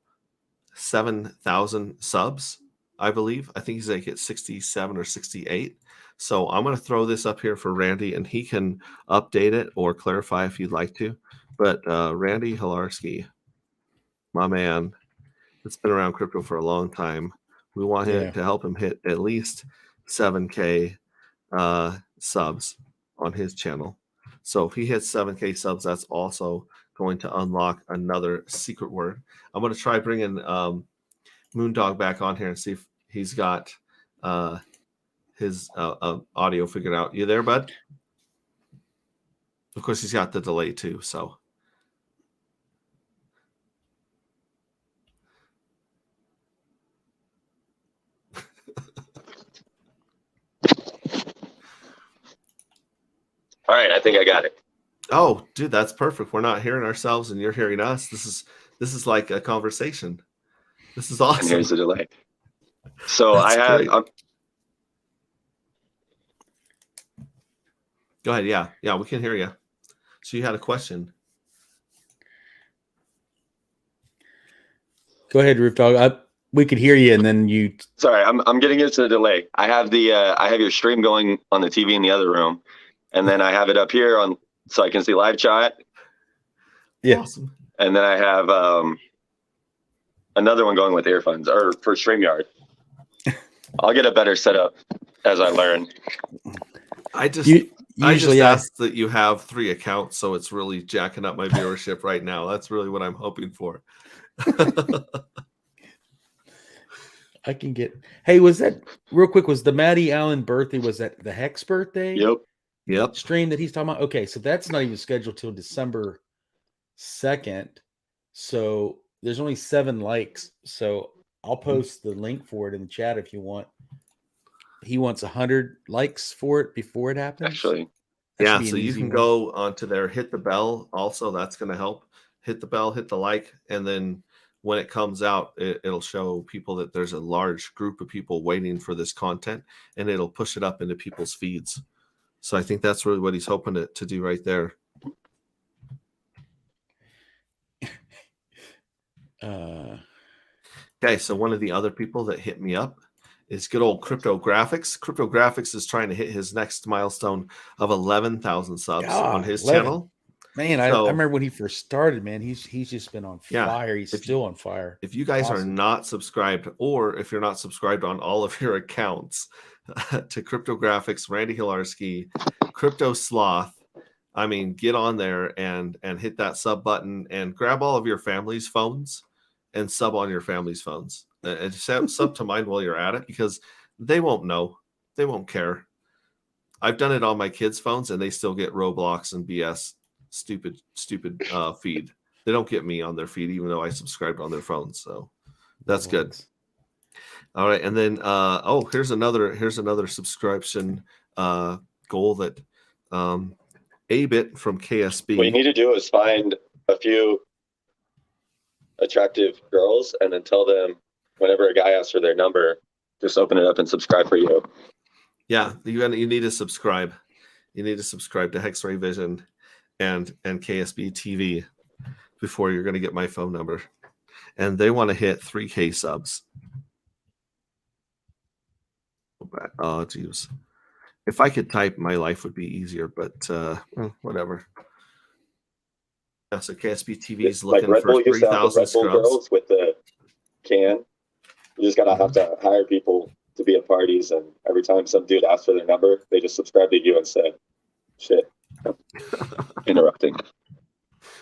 7,000 subs, I believe. I think he's like at 67 or 68. So I'm going to throw this up here for Randy, and he can update it or clarify if you'd like to. But Randy Hilarski, my man, that's been around crypto for a long time. We want him to help him hit at least 7K subs on his channel. So if he hits 7K subs, that's also going to unlock another secret word. I'm going to try bringing Moondog back on here and see if he's got his audio figured out. You there, bud? Of course, he's got the delay too. So All right, I think I got it. oh, dude, that's perfect. We're not hearing ourselves and you're hearing us. This is like a conversation. This is awesome. And here's the delay. So That's I have great. Go ahead. Yeah, we can hear you. So you had a question. Go ahead, Roof Dog. We could hear you, and then you. sorry, I'm getting into the delay. I have your stream going on the TV in the other room, and then I have it up here on so I can see live chat. Yeah. Awesome. And then I have another one going with earphones or for StreamYard. I'll get a better setup as I learn. I just Usually, asked that you have 3 accounts, so it's really jacking up my viewership right now. That's really what I'm hoping for. I can get. Hey, was that real quick? Was the Matty Allen birthday? Was that the Hex birthday? Yep. Stream that he's talking about. Okay, so that's not even scheduled till December 2nd. So there's only 7 likes. So I'll post the link for it in the chat if you want. He wants 100 likes for it before it happens. Actually, Yeah, so you can go onto there, hit the bell. Also, that's going to help. Hit the bell, hit the like, and then when it comes out, it'll show people that there's a large group of people waiting for this content, and it'll push it up into people's feeds. So I think that's really what he's hoping to do right there. Okay, so one of the other people that hit me up is good old Crypto Graphics. Crypto Graphics is trying to hit his next milestone of 11,000 subs on his channel. Man, I So- remember when he first started, man. He's just been on Yeah, fire. He's if still on fire. If you guys are Awesome. not subscribed, or if you're not subscribed on all of your accounts to Cryptographics, Randy Hilarski, Crypto Sloth, I mean, get on there and hit that sub button and grab all of your family's phones and sub on your family's phones. And sub to mine while you're at it, because they won't know. They won't care. I've done it on my kids' phones and they still get Roblox and BS stupid feed. They don't get me on their feed, even though I subscribed on their phones. So that's good. All right. And then, here's another subscription goal that A-Bit from KSB. What you need to do is find a few attractive girls and then tell them whenever a guy asks for their number, just open it up and subscribe for you. Yeah, you need to subscribe. You need to subscribe to X-Ray Vision and KSB TV before you're going to get my phone number. And they want to hit 3K subs. Oh, geez. If I could type, my life would be easier, but whatever. Yeah, so KSB TV is looking Red for Bull used to have the 3,000 Red Bull scrubs. girls with the can. You just gotta have to hire people to be at parties, and every time some dude asks for their number, they just subscribe to you and say, "Shit." Interrupting.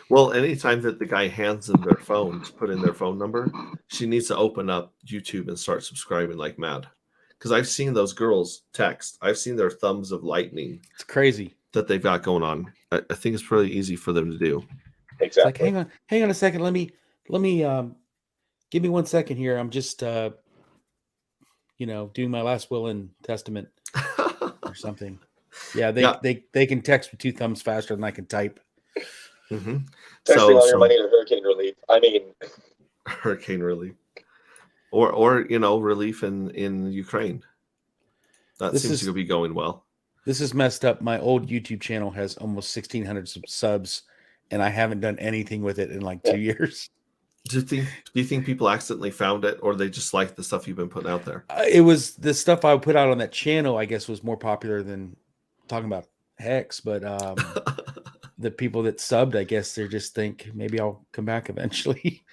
Well, anytime that the guy hands them their phone to put in their phone number, she needs to open up YouTube and start subscribing like mad. Because I've seen those girls text. I've seen their thumbs of lightning. It's crazy that they've got going on. I think it's pretty easy for them to do. Exactly. It's like, hang on a second. Let me give me 1 second here. I'm just doing my last will and testament or something. Yeah, they can text with 2 thumbs faster than I can type. Mm-hmm. Texting all your money to hurricane relief. I mean, hurricane relief, or relief in Ukraine. That seems to be going well. This is messed up. My old YouTube channel has almost 1,600 subs, and I haven't done anything with it in like 2 years. Do you think people accidentally found it, or they just like the stuff you've been putting out there? It was the stuff I put out on that channel, I guess, was more popular than talking about Hex. But the people that subbed, I guess, they just think maybe I'll come back eventually.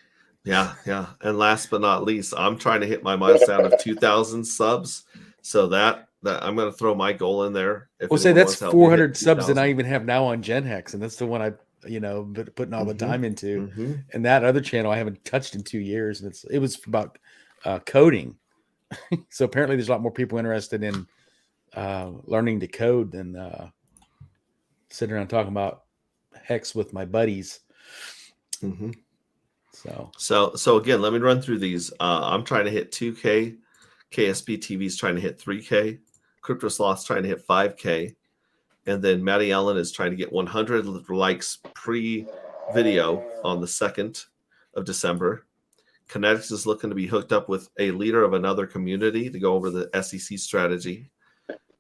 Yeah. And last but not least, I'm trying to hit my milestone of 2,000 subs. So that I'm going to throw my goal in there. We'll say that's 400 subs that I even have now on Gen Hex, and that's the one I putting all the time into. Mm-hmm. And that other channel I haven't touched in 2 years, and it was about coding. So apparently there's a lot more people interested in learning to code than sitting around talking about Hex with my buddies. Mm-hmm. So again, let me run through these. I'm trying to hit 2K. KSB TV is trying to hit 3K. Crypto Sloth's trying to hit 5K. And then Maddie Allen is trying to get 100 likes pre-video on the 2nd of December. Kinetics is looking to be hooked up with a leader of another community to go over the SEC strategy.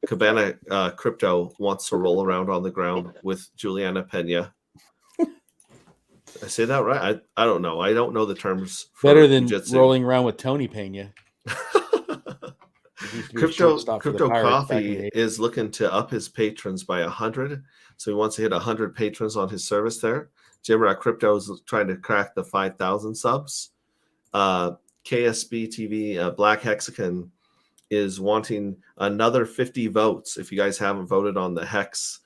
Cabana Crypto wants to roll around on the ground with Juliana Pena. Did I say that right? I don't know. I don't know the terms. Better than jiu-jitsu. rolling around with Tony Pena. Crypto Coffee is looking to up his patrons by 100. So he wants to hit 100 patrons on his service there. Jimrat Crypto is trying to crack the 5,000 subs. KSB TV, Black Hexagon is wanting another 50 votes. If you guys haven't voted on the Hex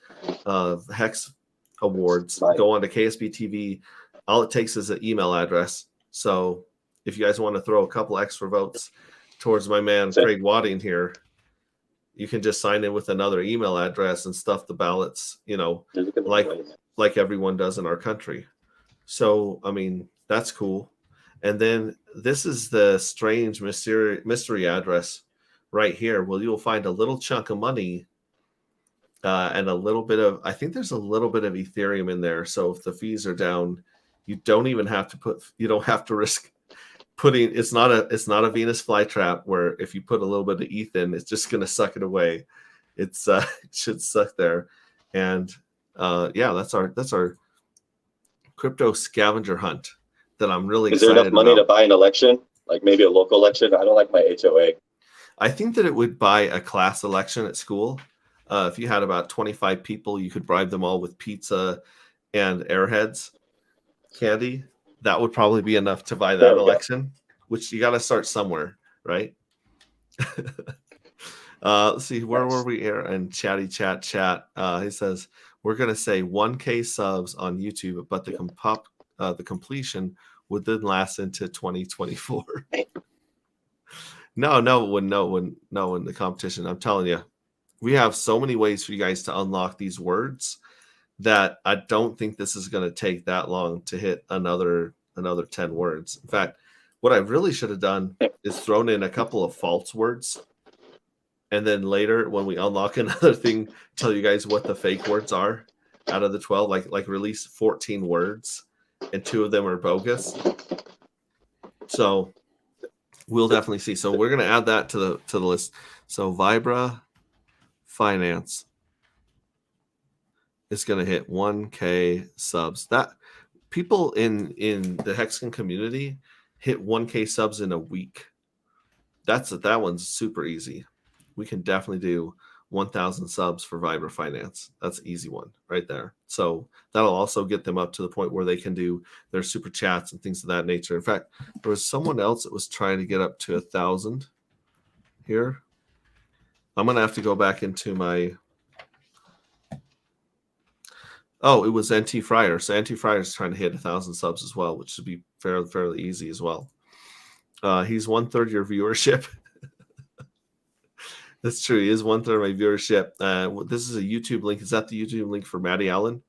Awards, go on to KSB TV. All it takes is an email address. So if you guys want to throw a couple extra votes towards my man Craig Wadding here, you can just sign in with another email address and stuff the ballots, like everyone does in our country. So, I mean, that's cool. And then this is the strange mystery address right here. Well, you'll find a little chunk of money and a little bit of, I think there's a little bit of Ethereum in there. So if the fees are down, you don't have to risk putting, it's not a Venus flytrap where if you put a little bit of ETH in, it's just going to suck it away. It should suck there. And that's our crypto scavenger hunt that I'm really excited about. Is there enough money to buy an election? Like maybe a local election? I don't like my HOA. I think that it would buy a class election at school. If you had about 25 people, you could bribe them all with pizza and Airheads candy, that would probably be enough to buy There that we go. election, which you got to start somewhere, right? Let's see, where were we here? And chatty chat. He says, we're going to say 1K subs on YouTube, but the completion would then last into 2024. No, when the competition, I'm telling you, we have so many ways for you guys to unlock these words that I don't think this is going to take that long to hit another 10 words. In fact, what I really should have done is thrown in a couple of false words, and then later when we unlock another thing, tell you guys what the fake words are out of the 12, like release 14 words and 2 of them are bogus. So we'll definitely see. So we're going to add that to the list. So Vibra Finance is going to hit 1K subs. That people in the Hexagon community hit 1K subs in a week. That one's super easy. We can definitely do 1,000 subs for Vibra Finance. That's an easy one right there. So that'll also get them up to the point where they can do their super chats and things of that nature. In fact, there was someone else that was trying to get up to 1,000 here. I'm going to have to go back into my... Oh, it was NT Fryer. So NT Fryer is trying to hit 1,000 subs as well, which should be fairly easy as well. He's 1/3 your viewership. That's true. He is 1/3 my viewership. This is a YouTube link. Is that the YouTube link for Maddie Allen?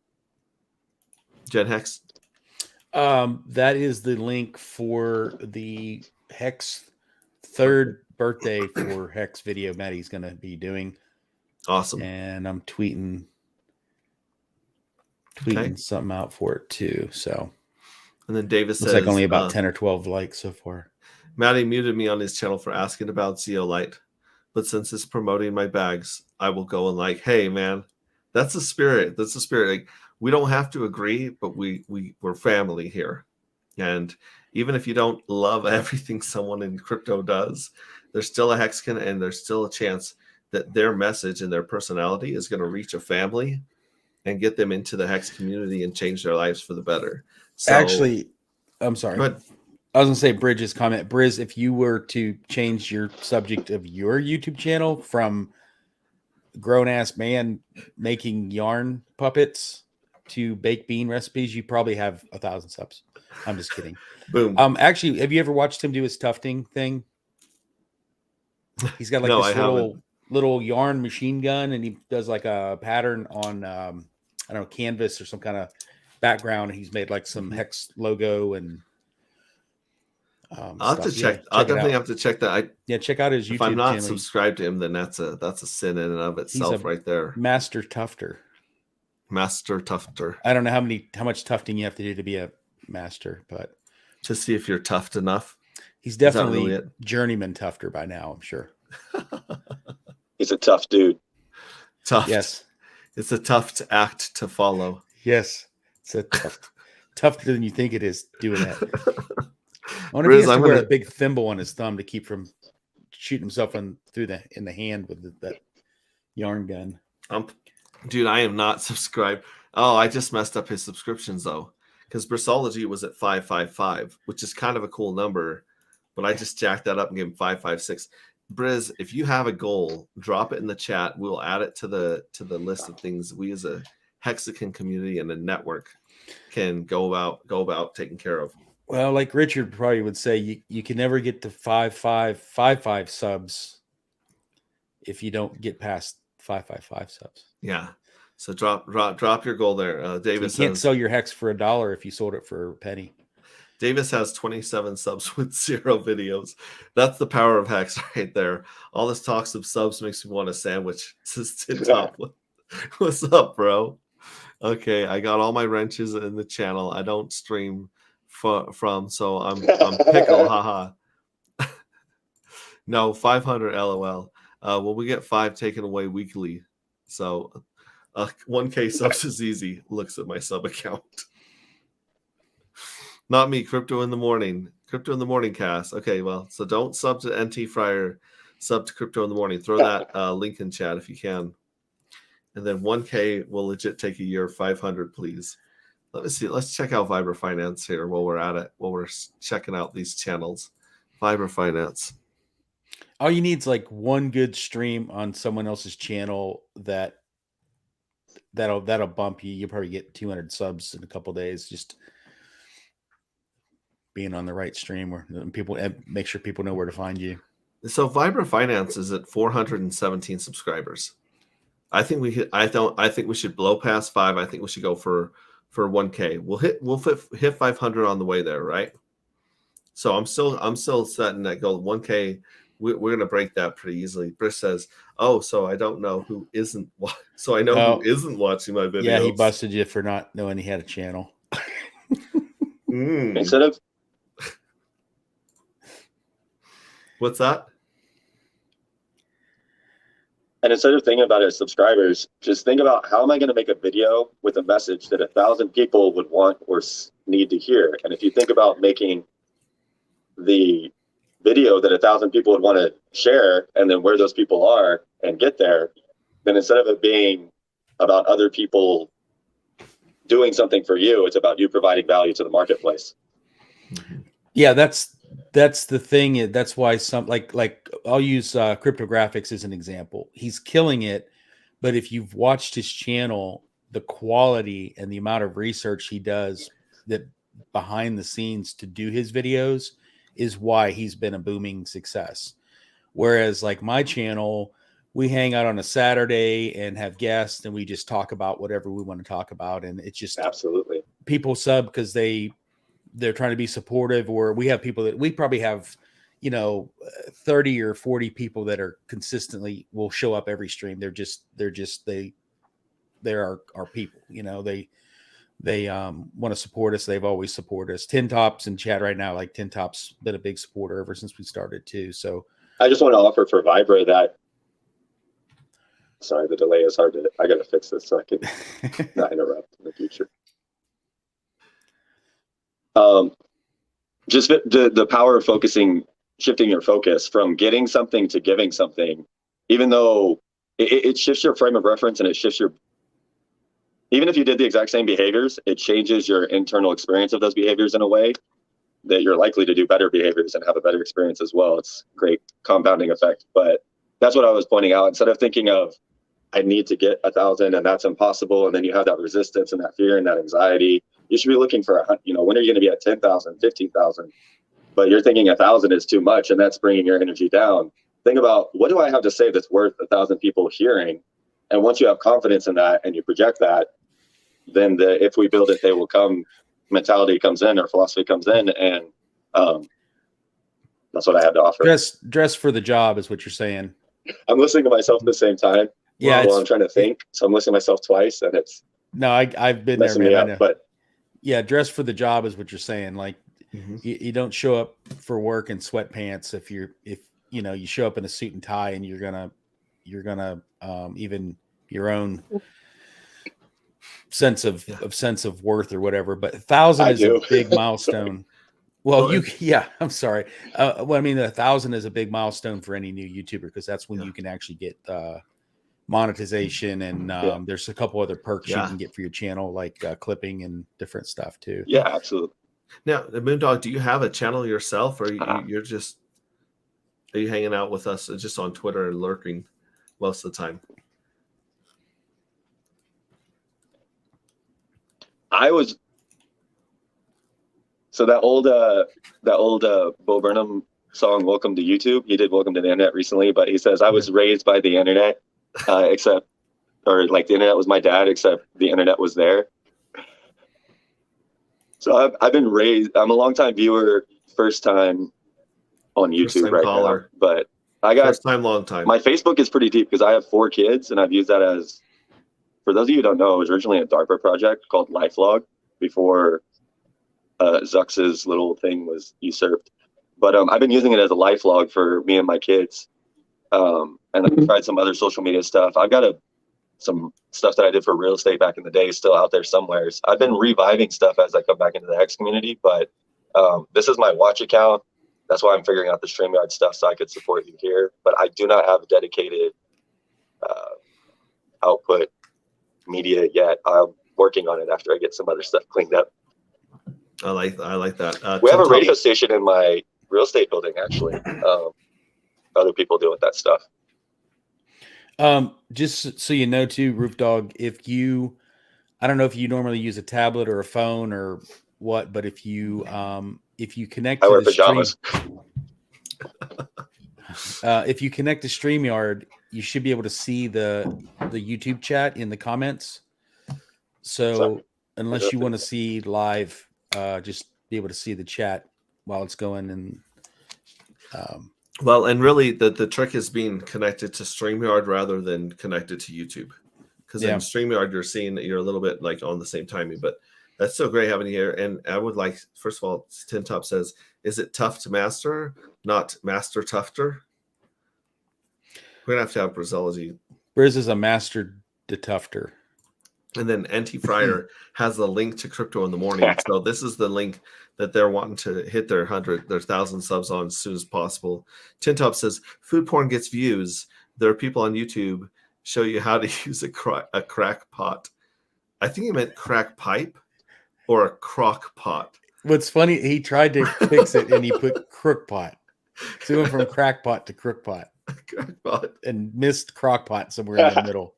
Gen Hex? That is the link for the Hex 3rd birthday for Hex video Maddie's going to be doing. Awesome. And I'm tweeting something out for it too. So, and then Davis looks says, like only about 10 or 12 likes so far. Maddie muted me on his channel for asking about Zeolite, but since it's promoting my bags, I will go and like, hey man, that's the spirit. That's the spirit. Like, we don't have to agree, but we're family here. And even if you don't love everything someone in crypto does, there's still a Hexagon and there's still a chance that their message and their personality is going to reach a family and get them into the Hex community and change their lives for the better. So, actually, I'm sorry. But I was going to say Bridge's comment. Briz, if you were to change your subject of your YouTube channel from grown-ass man making yarn puppets to baked bean recipes, you probably have 1,000 subs. I'm just kidding. boom. Actually, have you ever watched him do his tufting thing? He's got like No, this I little yarn machine gun, and he does like a pattern on I don't know, canvas or some kind of background. He's made like some Hex logo and I'll have to stuff. check. I'll definitely have to check that. Check out his YouTube If I'm not channel. subscribed to him, then that's a sin in and of itself right there. Master tufter. Master tufter. I don't know how much tufting you have to do to be a master, but To see if you're toughed enough. he's definitely really it? journeyman tufter by now, I'm sure. He's a tough dude. Tough. Yes. It's a tough act to follow. Yes. It's a tougher than you think it is doing that. I wonder Riz, if he has I'm to wear gonna- a big thimble on his thumb to keep from shooting himself in the hand with that yarn gun. Dude, I am not subscribed. Oh, I just messed up his subscriptions though, because Brissology was at 555, which is kind of a cool number, but I just jacked that up and gave him 556. Briz, if you have a goal, drop it in the chat. We'll add it to the list of things we as a Hexagon community and a network can go about taking care of. Well, like Richard probably would say, you can never get to 5555 subs if you don't get past 555 subs. Yeah. So drop your goal there. Davis, you can't sell your Hex for $1 if you sold it for a penny. Davis has 27 subs with 0 videos. That's the power of Hex right there. All this talks of subs makes me want a sandwich. Says Top. What's up, bro? Okay, I got all my wrenches in the channel. I don't stream from, so I'm pickle. Haha. No, 500 LOL. Well, we get 5 taken away weekly. So 1K subs is easy. Looks at my sub account. Not me, Crypto in the Morning. Crypto in the Morning cast. Okay, well, so don't sub to NT Fryer. Sub to Crypto in the Morning. Throw that link in chat if you can. And then 1K will legit take a year. 500, please. Let me see. Let's check out Vibra Finance here while we're at it. While we're checking out these channels, Vibra Finance. All you need is like one good stream on someone else's channel that'll bump you. You'll probably get 200 subs in a couple days. Just being on the right stream where people make sure people know where to find you. So Vibra Finance is at 417 subscribers. I think we should blow past 5. I think we should go for 1K. We'll hit 500 on the way there, right? So I'm still setting that goal. 1K. We're gonna break that pretty easily. Brish says, "Oh, so I don't know who isn't. So I know who isn't watching my videos." Yeah, he busted you for not knowing he had a channel. Instead of what's that? And instead of thinking about it as subscribers, just think about how am I going to make a video with a message that 1,000 people would want or need to hear. And if you think about making the video that 1,000 people would want to share and then where those people are and get there, then instead of it being about other people doing something for you, it's about you providing value to the marketplace. Yeah, that's the thing. That's why some like I'll use cryptographics as an example. He's killing it, but if you've watched his channel, the quality and the amount of research he does that behind the scenes to do his videos is why he's been a booming success. Whereas like my channel, we hang out on a Saturday and have guests and we just talk about whatever we want to talk about. And it's just absolutely people sub because they're trying to be supportive, or we have people that we probably have, 30 or 40 people that are consistently will show up every stream. They're our people, they want to support us. They've always supported us. Tin Top's in chat right now. Like Tin Top's been a big supporter ever since we started too. So I just want to offer for Vibra that, sorry, the delay is hard I got to fix this so I can not interrupt in the future. Just the power of shifting your focus from getting something to giving something, even though it shifts your frame of reference and it shifts even if you did the exact same behaviors, it changes your internal experience of those behaviors in a way that you're likely to do better behaviors and have a better experience as well. It's a great compounding effect. But that's what I was pointing out. Instead of thinking of, I need to get 1,000 and that's impossible, and then you have that resistance and that fear and that anxiety, you should be looking for, when are you going to be at 10,000, 15,000? But you're thinking 1,000 is too much and that's bringing your energy down. Think about, what do I have to say that's worth 1,000 people hearing? And once you have confidence in that and you project that, then if we build it, they will come mentality comes in or philosophy comes in. And that's what I have to offer. Dress for the job is what you're saying. I'm listening to myself at the same time. Yeah, while I'm trying to think. So I'm listening to myself twice and it's I've been there, messing me up, but yeah, dress for the job is what you're saying. Like you don't show up for work in sweatpants if you show up in a suit and tie and you're gonna even your own sense of worth or whatever. But 1,000 is a big milestone. Well, I'm sorry. Well, I mean, 1,000 is a big milestone for any new YouTuber because that's when you can actually get monetization and there's a couple other perks you can get for your channel, like clipping and different stuff too. Yeah, absolutely. Now, Moondog, do you have a channel yourself, or you're just are you hanging out with us just on Twitter and lurking most of the time? So that old Bo Burnham song, Welcome to YouTube, he did Welcome to the Internet recently, but he says, I was raised by the internet, the internet was my dad, except the internet was there. So I've been raised, I'm a longtime viewer, first time on YouTube now, but I got first time, long time. My Facebook is pretty deep because I have 4 kids and I've used that as, for those of you who don't know, it was originally a DARPA project called LifeLog before Zux's little thing was usurped. But I've been using it as a life log for me and my kids. And I've tried some other social media stuff. I've got some stuff that I did for real estate back in the day still out there somewhere. I've been reviving stuff as I come back into the X community, but this is my watch account. That's why I'm figuring out the StreamYard stuff so I could support you here. But I do not have a dedicated output media yet. working on it after I get some other stuff cleaned up. I like that. We have a Tim radio Top- station in my real estate building, actually. Other people deal with that stuff. Just so you know, too, Roof Dog, I don't know if you normally use a tablet or a phone or what, but if you connect I to wear the stream, pajamas. if you connect to StreamYard, you should be able to see the YouTube chat in the comments. So unless you want to see live, just be able to see the chat while it's going. And Well, and really the trick is being connected to StreamYard rather than connected to YouTube. Because in StreamYard, you're seeing that you're a little bit like on the same timing, but that's so great having you here. And I would like, first of all, Tin Top says, is it tough to master, not master tufter? We're going to have Brazology. Briz is a master detufter. And then NT Fryer has the link to Crypto in the Morning. So this is the link that they're wanting to hit their 1,000 subs on as soon as possible. Tin Top says, food porn gets views. There are people on YouTube show you how to use a crack pot. I think he meant crack pipe or a crock pot. What's funny, he tried to fix it and he put crook pot. So he went from crackpot to crook pot. Crackpot. And missed crock pot somewhere in the middle.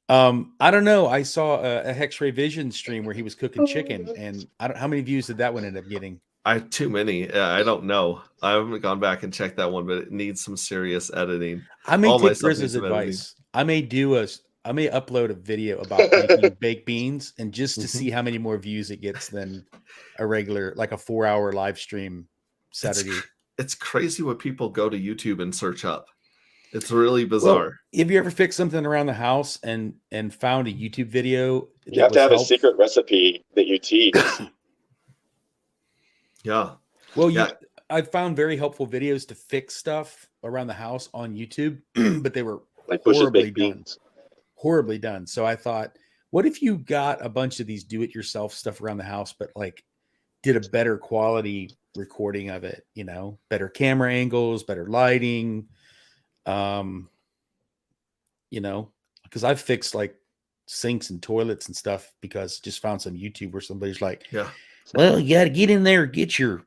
I don't know. I saw a Hex-Ray Vision stream where he was cooking chicken, and how many views did that one end up getting? Too many. I don't know. I haven't gone back and checked that one, but it needs some serious editing. I may take Briz's advice. I may upload a video about making baked beans, and just to see how many more views it gets than a regular, like a 4-hour live stream Saturday. It's crazy what people go to YouTube and search up. It's really bizarre. Well, have you ever fixed something around the house and found a YouTube video? You have to have a secret recipe that you teach. Yeah. Well, I found very helpful videos to fix stuff around the house on YouTube, but they were like horribly done. So I thought, what if you got a bunch of these do-it-yourself stuff around the house, but like did a better quality recording of it, better camera angles, better lighting, because I've fixed like sinks and toilets and stuff because just found some YouTube where somebody's like, well, you got to get in there, get your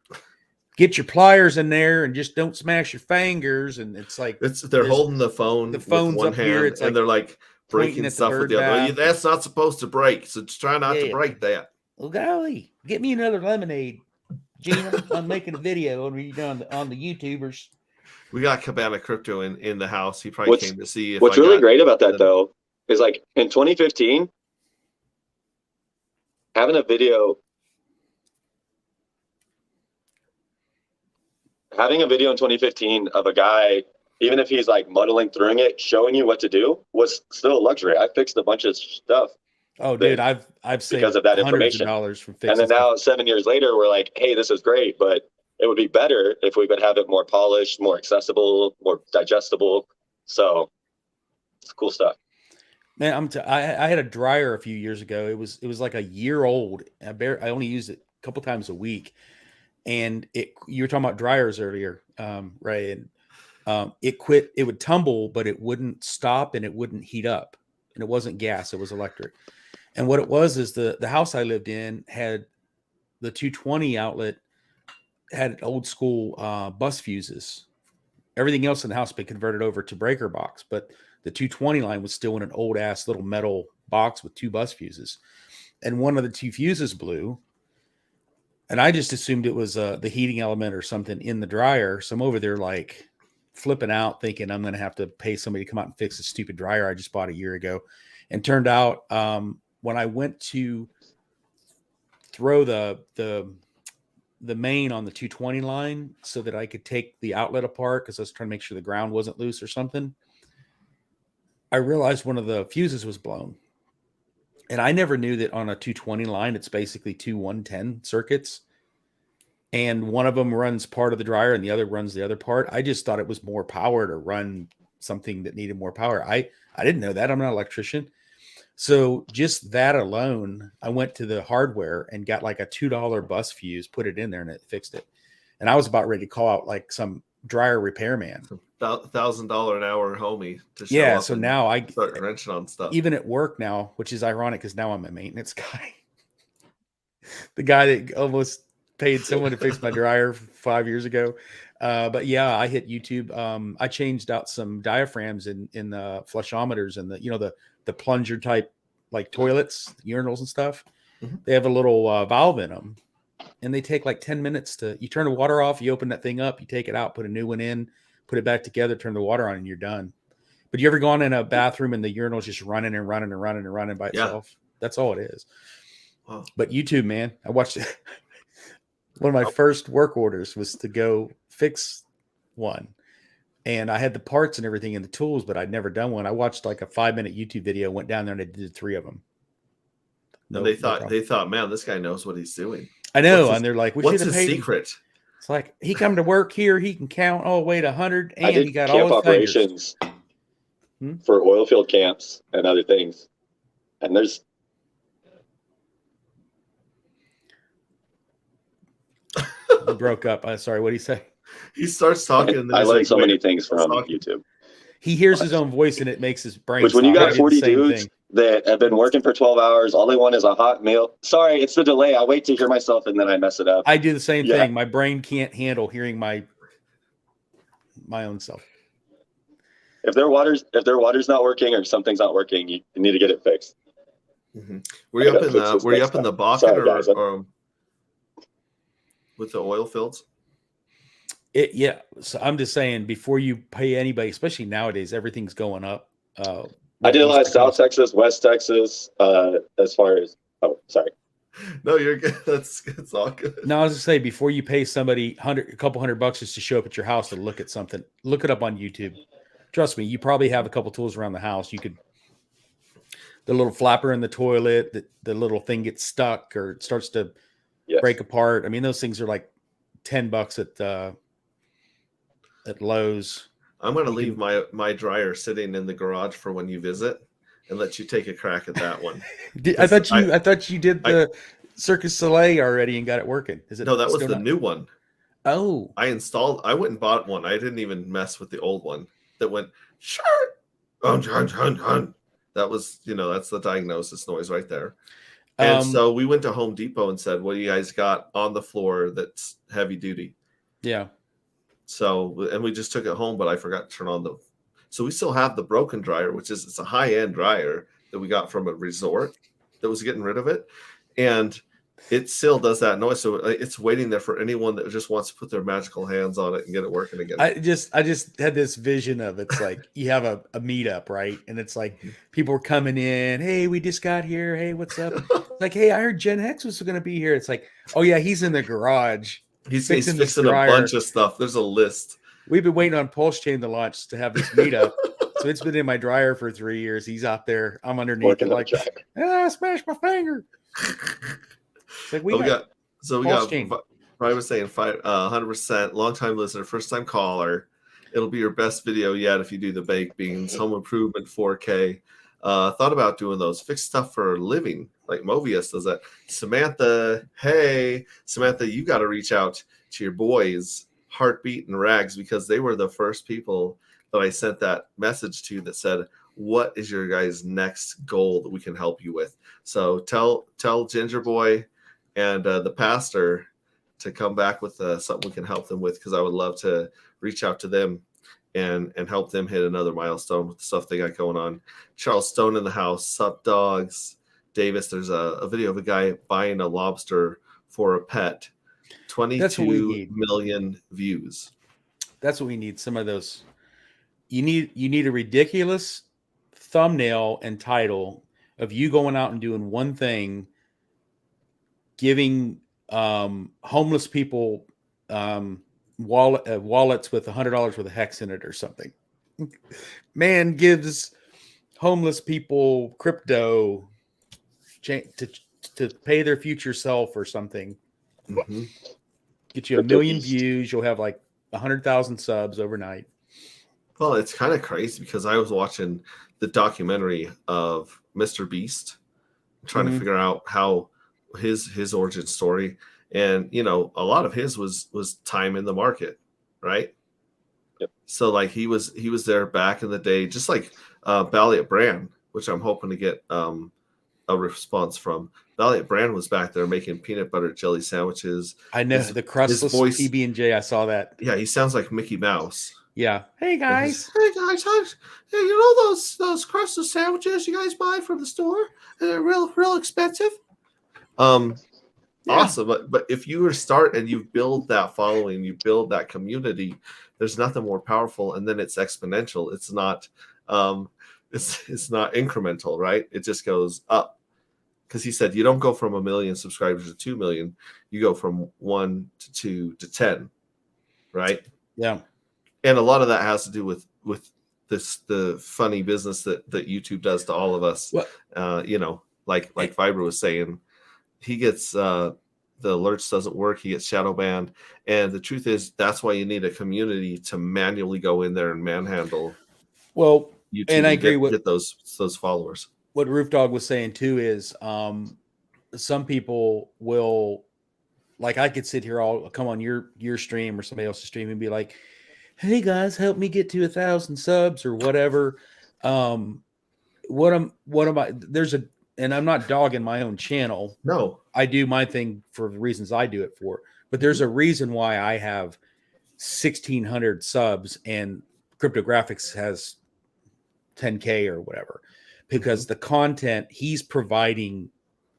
pliers in there and just don't smash your fingers. And it's like, they're holding the phone with one hand here, and they're like breaking stuff with the other. That's not supposed to break. So just try not to break that. Well, golly, get me another lemonade, Gina. I'm making a video on the YouTubers. We got Cabana Crypto in the house. He probably came to see. What's really great about that though is like in 2015, having a video in 2015 of a guy, even if he's like muddling through it, showing you what to do was still a luxury. I fixed a bunch of stuff. Oh, dude, I've saved because of that hundreds information. of dollars from fixing. And then now 7 years later, we're like, hey, this is great, but it would be better if we could have it more polished, more accessible, more digestible. So it's cool stuff. Man, I had a dryer a few years ago. It was like a year old. I only used it a couple times a week. And you were talking about dryers earlier, right? And it quit. It would tumble, but it wouldn't stop and it wouldn't heat up. And it wasn't gas; it was electric. And what it was is the house I lived in had the 220 outlet had old school bus fuses. Everything else in the house had been converted over to breaker box, but the 220 line was still in an old ass little metal box with 2 bus fuses. And one of the 2 fuses blew. And I just assumed it was the heating element or something in the dryer. So I'm over there like flipping out, thinking I'm going to have to pay somebody to come out and fix this stupid dryer I just bought a year ago. And turned out when I went to throw the main on the 220 line so that I could take the outlet apart because I was trying to make sure the ground wasn't loose or something, I realized one of the fuses was blown. And I never knew that on a 220 line, it's basically 2 110 circuits. And one of them runs part of the dryer and the other runs the other part. I just thought it was more power to run something that needed more power. I didn't know that. I'm not an electrician. So just that alone, I went to the hardware and got like a $2 bus fuse, put it in there and it fixed it. And I was about ready to call out like some dryer repairman. $1,000 an hour homie to show Yeah. up. So and now I start wrenching on stuff. even at work now, which is ironic because now I'm a maintenance guy. The guy that almost paid someone to fix my dryer 5 years ago. But yeah, I hit YouTube. I changed out some diaphragms in the flushometers and the plunger type like toilets, urinals and stuff. Mhm. They have a little valve in them, and they take like 10 minutes to. You turn the water off, you open that thing up, you take it out, put a new one in, put it back together, turn the water on, and you're done. But you ever gone in a bathroom and the urinal's just running and running and running and running by Yeah. itself? That's all it is. Wow. But YouTube, man, I watched it. One of my first work orders was to go fix one. And I had the parts and everything and the tools, but I'd never done one. I watched like a 5-minute YouTube video, went down there and I did 3 of them. And they thought, man, this guy knows what he's doing. I know. What's And they're like, we What's should have his paid him. secret? It's like, he come to work here. He can count all the way to 100 I and did he got camp all his fingers. operations Hmm? for oil field camps and other things. And there's He broke up. Sorry, what did he say? He starts talking. And then I he's learned like, so wait, many things from talking. YouTube. He hears his own voice and it makes his brain Which when you stop. I got did the 40 same dudes thing. that have been working for 12 hours, all they want is a hot meal. Sorry, it's the delay. I wait to hear myself and then I mess it up. I do the same Yeah. thing. My brain can't handle hearing my own self. If their water's not working or something's not working, you need to get it fixed. Mm-hmm. Were you I up gotta in fix the this Were you next up in the time. Bakken Sorry, guys. or with the oil fields? Yeah. So I'm just saying, before you pay anybody, especially nowadays, everything's going up. I did a lot of South Texas, West Texas, as far as sorry. No, you're good. It's all good. No, I was gonna say, before you pay somebody a couple $100 just to show up at your house to look at something, look it up on YouTube. Trust me, you probably have a couple tools around the house. You could, the little flapper in the toilet, the little thing gets stuck or it starts to Yes. break apart. I mean, those things are like $10 at Lowe's. I'm going to You leave my dryer sitting in the garage for when you visit, and let you take a crack at that one. I thought you did the Circus Soleil already and got it working. Is it? No, that was still the not? new one. Oh, I went and bought one. I didn't even mess with the old one that went sure. That was, that's the diagnosis noise right there. And so we went to Home Depot and said, what do you guys got on the floor that's heavy duty? yeah. So, and we just took it home, but I forgot to turn on so we still have the broken dryer, it's a high-end dryer that we got from a resort that was getting rid of it. And it still does that noise. So it's waiting there for anyone that just wants to put their magical hands on it and get it working again. I just had this vision of, it's like you have a meetup, right? And it's like people are coming in. Hey, we just got here. Hey, what's up? It's like, hey, I heard Gen X was going to be here. It's like, oh yeah, he's in the garage. He's fixing this fixing a dryer. bunch of stuff. There's a list. We've been waiting on Pulse Chain to launch to have this meetup. So it's been in my dryer for 3 years. He's out there. I'm underneath Working it on like, the track. I smashed my finger. It's like we got Pulse Chain. Brian was saying 100% long-time listener, first-time caller. It'll be your best video yet if you do the baked beans. Home improvement 4K. Thought about doing those. Fix stuff for a living, like Movius does that. Samantha, hey, Samantha, you got to reach out to your boys, Heartbeat and Rags, because they were the first people that I sent that message to that said, what is your guys' next goal that we can help you with? So tell Ginger Boy and the pastor to come back with something we can help them with, because I would love to reach out to them and help them hit another milestone with the stuff they got going on. Charles Stone in the house. Sup, dogs? Davis, there's a video of a guy buying a lobster for a pet. 22 million views. That's what we need. Some of those. You need a ridiculous thumbnail and title of you going out and doing one thing, giving homeless people wallets with $100 worth of hex in it or something. Man gives homeless people crypto to pay their future self or something. Mm-hmm. Get you 1 million views. You'll have like 100,000 subs overnight. Well, it's kind of crazy because I was watching the documentary of Mr. Beast, trying to figure out how his origin story, and a lot of his was time in the market, right? Yep. So like he was there back in the day, just like Balliot Brand, which I'm hoping to get a response from. Balliot Brand was back there making peanut butter jelly sandwiches. I know His the crustless voice, PB&J. I saw that. yeah, he sounds like Mickey Mouse. Yeah. Hey And guys. hey guys, hey, you know those crustless sandwiches you guys buy from the store? They're real expensive. Yeah. Awesome. But if you start and you build that following, you build that community, there's nothing more powerful, and then it's exponential. It's not it's not incremental, right? It just goes up. Because he said you don't go from 1 million subscribers to 2 million, you go from 1 to 2 to 10, right? Yeah. And a lot of that has to do with the funny business that YouTube does to all of us. Well, You know, like Fiber was saying, he gets the alerts doesn't work, he gets shadow banned, and the truth is that's why you need a community to manually go in there and manhandle well, YouTube and I agree with get those followers. what Roof Dog was saying too is some people will, like, I could sit here, I'll come on your stream or somebody else's stream and be like, hey guys, help me get to 1,000 subs or whatever. What am I, and I'm not dogging my own channel. No. I do my thing for the reasons I do it for, but there's a reason why I have 1,600 subs and Cryptographics has 10K or whatever, because the content he's providing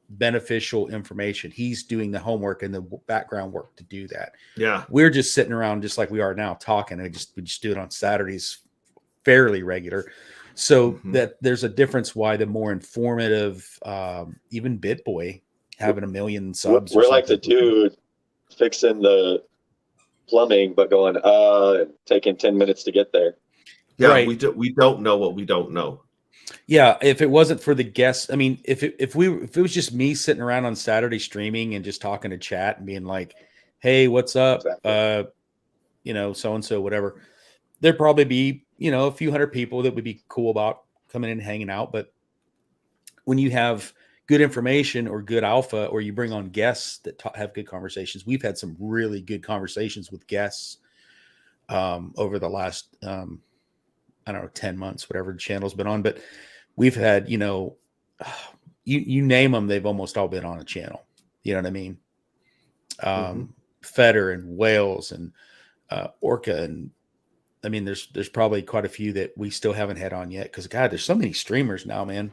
beneficial information. He's doing the homework and the background work to do that. Yeah. We're just sitting around just like we are now talking. We just do it on Saturdays fairly regular. So that there's a difference why the more informative, even BitBoy having 1 million subs. We're like the dude fixing the plumbing, but going, taking 10 minutes to get there. Yeah, right. we don't know what we don't know. Yeah, if it wasn't for the guests, I mean, if it was just me sitting around on Saturday streaming and just talking to chat and being like, "Hey, what's up?" Exactly. You know, so and so, whatever. There'd probably be, you know, a few hundred people that would be cool about coming in and hanging out. But when you have good information or good alpha, or you bring on guests that have good conversations, we've had some really good conversations with guests over the last I don't know, 10 months, whatever the channel's been on, but we've had, you know, you name them, they've almost all been on a channel. You know what I mean? Feder and Wales and Orca. And I mean, there's probably quite a few that we still haven't had on yet. Cause God, there's so many streamers now, man.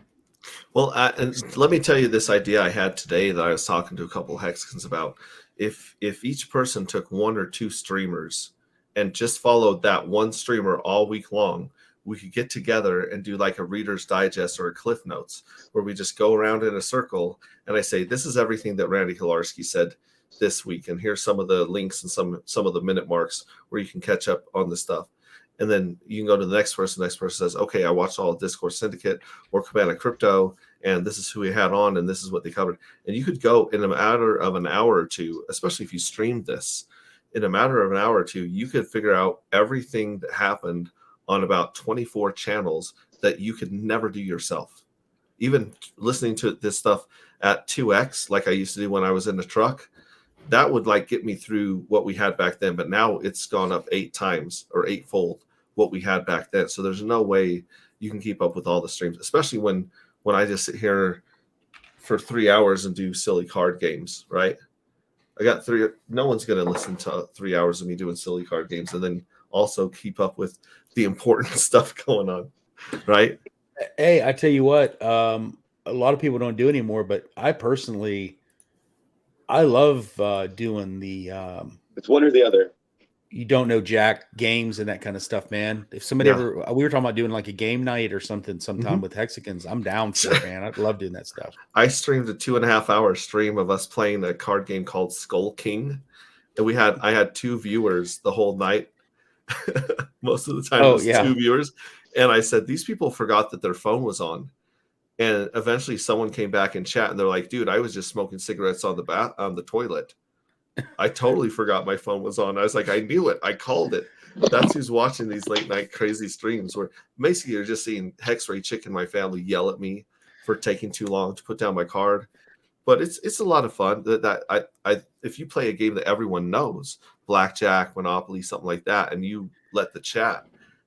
Well, and let me tell you this idea I had today that I was talking to a couple of Hexicans about. If each person took 1 or 2 streamers and just followed that one streamer all week long, we could get together and do like a Reader's Digest or a Cliff Notes, where we just go around in a circle and I say, this is everything that Randy Kolarski said this week, and here's some of the links and some of the minute marks where you can catch up on the stuff. And then you can go to the next person. The next person says, okay, I watched all of Discourse Syndicate or Cabana Crypto, and this is who we had on, and this is what they covered. And you could go in a matter of an hour or two, especially if you streamed this, in a matter of an hour or two, you could figure out everything that happened on about 24 channels that you could never do yourself. Even listening to this stuff at 2x, like I used to do when I was in the truck, that would like get me through what we had back then. But now it's gone up 8 times or 8-fold what we had back then. So there's no way you can keep up with all the streams, especially when I just sit here for 3 hours and do silly card games, right? I got 3. No one's going to listen to 3 hours of me doing silly card games and then also keep up with the important stuff going on, right? Hey, I tell you what, a lot of people don't do anymore, but I personally, I love doing the It's one or the other. You don't know Jack games and that kind of stuff, man. If somebody ever, we were talking about doing like a game night or something sometime with Hexicans, I'm down for it, man. I love doing that stuff. I streamed a 2.5-hour stream of us playing a card game called Skull King, and I had 2 viewers the whole night. Most of the time, it was 2 viewers, and I said these people forgot that their phone was on, and eventually someone came back in chat and they're like, "Dude, I was just smoking cigarettes on the toilet. I totally forgot my phone was on." I was like, "I knew it. I called it." That's who's watching these late night crazy streams where basically you're just seeing Hexray Chick and my family yell at me for taking too long to put down my card. but it's a lot of fun. If you play a game that everyone knows, blackjack, Monopoly, something like that, and you let the chat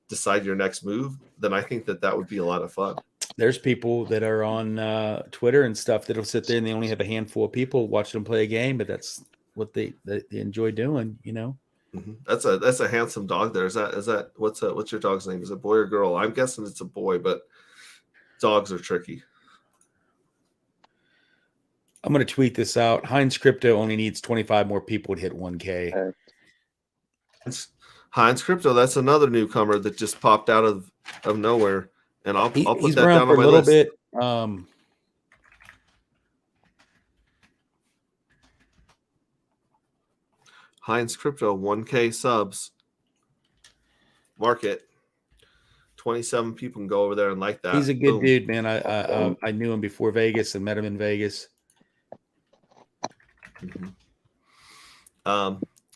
decide your next move, then I think that would be a lot of fun. There's people that are on Twitter and stuff that'll sit there and they only have a handful of people watching them play a game, but that's what they enjoy doing, you know. Mm-hmm. That's a handsome dog. There is that what's your dog's name? Is it boy or girl? I'm guessing it's a boy, but dogs are tricky. I'm going to tweet this out. Heinz Crypto only needs 25 more people to hit 1K. Heinz Crypto, that's another newcomer that just popped out of nowhere, and I'll put He's that been around down for on a my little list. bit. Heinz Crypto, 1K subs. Market. 27 people can go over there and like that. He's a good Boom. dude, man. I knew him before Vegas and met him in Vegas. Mm-hmm.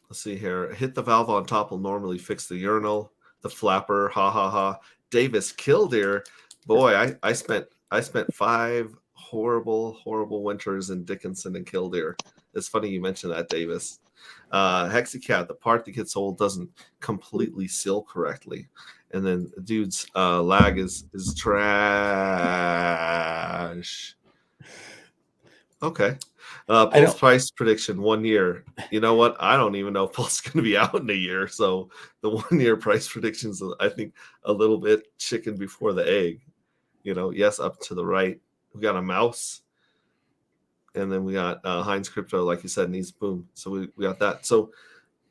Let's see here. Hit the valve on top will normally fix the urinal. The flapper, ha ha ha. Davis Killdeer. Boy, I spent 5 horrible winters in Dickinson and Killdeer. It's funny you mentioned that, Davis. Hexicat, the part that gets old doesn't completely seal correctly. And then the dude's lag is trash. Okay. Pulse price prediction 1 year. You know what? I don't even know if Pulse is going to be out in a year. So the 1 year price predictions, I think, a little bit chicken before the egg. You know, yes, up to the right. We got a mouse. And then we got Heinz Crypto, like you said, needs boom. So we got that. So,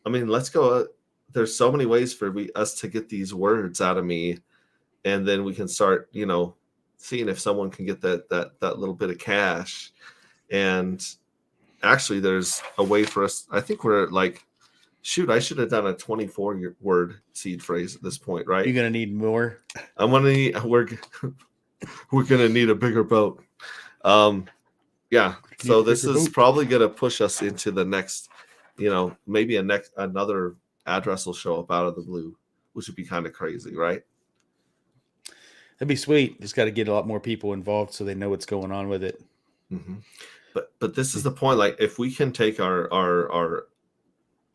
I mean, let's go. There's so many ways for us to get these words out of me. And then we can start, you know, seeing if someone can get that little bit of cash. And actually, there's a way for us. I think we're like, shoot, I should have done a 24-word seed phrase at this point, right? You're gonna need more. We're gonna need a bigger boat. Yeah. So this is probably gonna push us into the next, you know, maybe another address will show up out of the blue, which would be kind of crazy, right? That'd be sweet. Just got to get a lot more people involved so they know what's going on with it. Mm-hmm. But this is the point. Like, if we can take our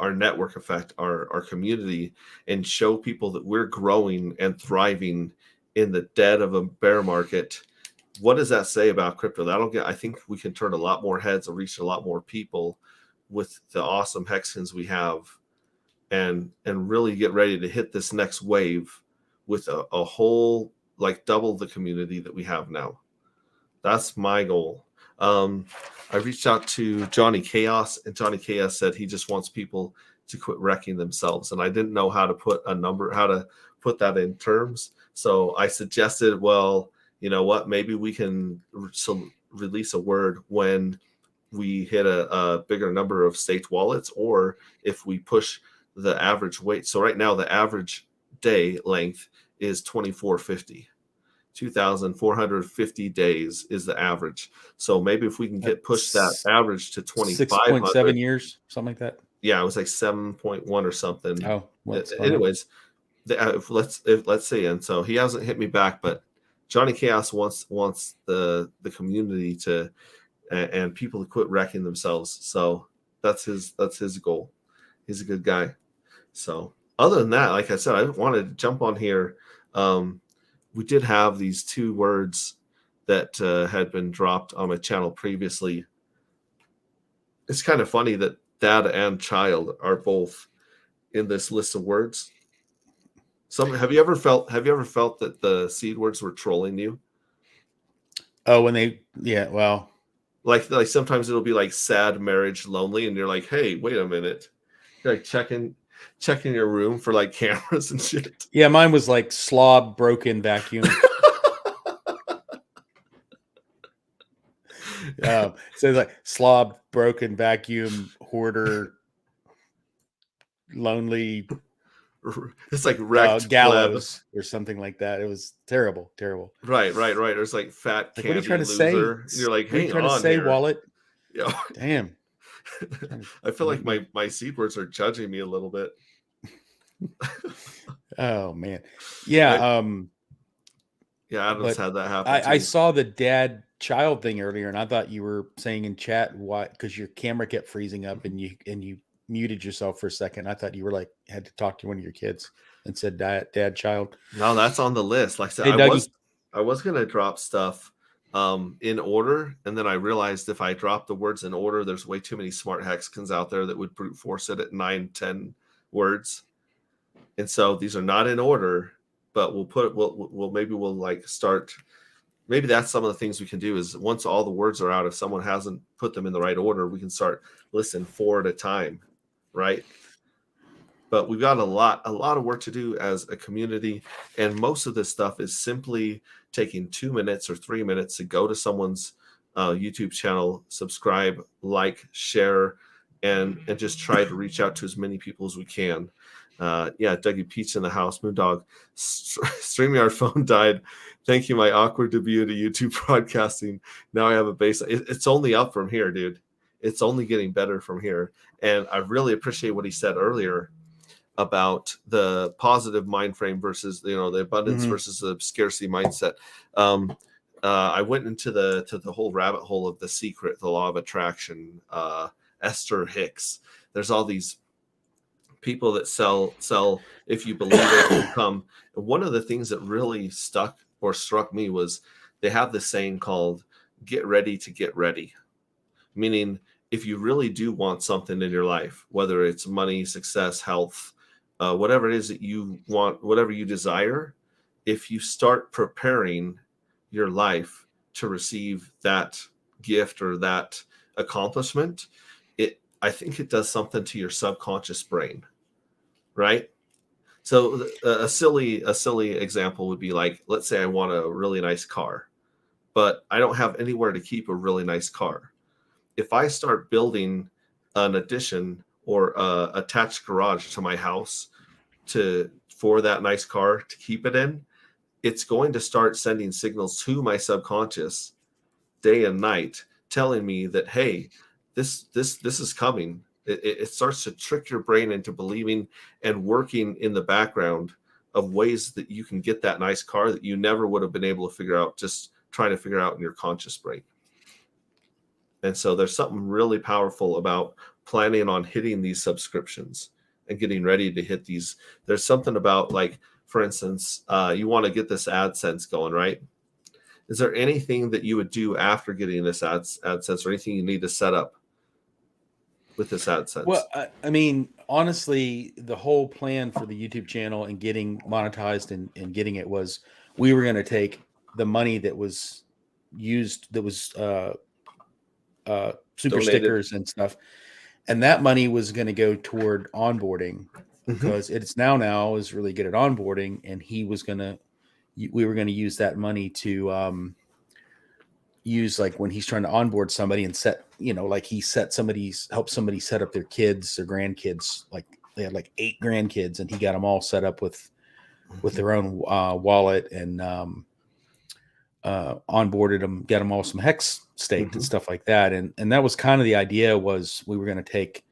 network effect, our community, and show people that we're growing and thriving in the dead of a bear market, what does that say about crypto? I think we can turn a lot more heads and reach a lot more people with the awesome hexagons we have, and really get ready to hit this next wave with a whole, like, double the community that we have now. That's my goal. I reached out to Johnny Chaos, and Johnny Chaos said he just wants people to quit wrecking themselves. And I didn't know how to put that in terms. So I suggested, well, you know what, maybe we can release a word when we hit a bigger number of staked wallets, or if we push the average weight. So right now, the average day length is 2450. 2,450 days is the average. So maybe if we can push that average to 2,500. 6.7 years, something like that. Yeah, it was like 7.1 or something. Oh, anyways, let's see. And so he hasn't hit me back, but Johnny Chaos wants the community to and people to quit wrecking themselves. So that's his goal. He's a good guy. So other than that, like I said, I wanted to jump on here. We did have these 2 words that had been dropped on my channel previously. It's kind of funny that dad and child are both in this list of words. Have you ever felt that the seed words were trolling you? Oh, well, like sometimes it'll be like sad, marriage, lonely, and you're like, hey, wait a minute. You're like checking your room for like cameras and shit. Yeah, mine was like slob, broken, vacuum. So like slob, broken, vacuum, hoarder, lonely. It's like wrecked gallows or something like that. It was terrible. Right. There's like fat candy, what are you trying to loser. Say? You're like, hang on, to say, wallet. Yeah. Damn. I feel like my seed words are judging me a little bit. Oh man, yeah. Yeah, Adam's had that happen. I saw the dad child thing earlier, and I thought you were saying in chat why, because your camera kept freezing up and you muted yourself for a second. I thought you were like had to talk to one of your kids and said dad, child. No, that's on the list. Like I said, Hey, Dougie. I was gonna drop stuff in order, and then I realized if I drop the words in order, there's way too many smart hexagons out there that would brute force it at 9-10 words. And so these are not in order, but we'll like start. Maybe that's some of the things we can do is once all the words are out, if someone hasn't put them in the right order, we can start listing 4 at a time, right? But we've got a lot of work to do as a community, and most of this stuff is simply taking 2 minutes or 3 minutes to go to someone's YouTube channel, subscribe, like, share, and just try to reach out to as many people as we can. Yeah, Dougie Peach in the house. Moondog, StreamYard phone died. Thank you, my awkward debut to YouTube broadcasting. Now I have a base. It's only up from here, dude. It's only getting better from here. And I really appreciate what he said earlier about the positive mind frame versus the abundance versus the scarcity mindset. I went into the whole rabbit hole of The Secret, the law of attraction, Esther Hicks. There's all these people that sell if you believe it will come. And one of the things that really struck me was they have this saying called get ready to get ready, meaning if you really do want something in your life, whether it's money, success, health, whatever it is that you want, whatever you desire, if you start preparing your life to receive that gift or that accomplishment, I think it does something to your subconscious brain, right? So a silly example would be like, let's say I want a really nice car, but I don't have anywhere to keep a really nice car. If I start building an addition or a attached garage to my house for that nice car to keep it in, it's going to start sending signals to my subconscious day and night, telling me that, hey, this is coming. It starts to trick your brain into believing and working in the background of ways that you can get that nice car that you never would have been able to figure out just trying to figure out in your conscious brain. And so there's something really powerful about planning on hitting these subscriptions and getting ready to hit these. There's something about, like, for instance, you want to get this AdSense going, right? Is there anything that you would do after getting this AdSense or anything you need to set up with this AdSense? Well, I mean, honestly, the whole plan for the YouTube channel and getting monetized and getting it was we were going to take the money that was used, that was super Donated. stickers and stuff, and that money was going to go toward onboarding because it's now is really good at onboarding, and we were going to use that money to use, like, when he's trying to onboard somebody and set, like he helped somebody set up their kids or grandkids. Like they had like 8 grandkids, and he got them all set up with their own wallet and onboarded them, got them all some hex staked and stuff like that. And that was kind of the idea, was we were going to take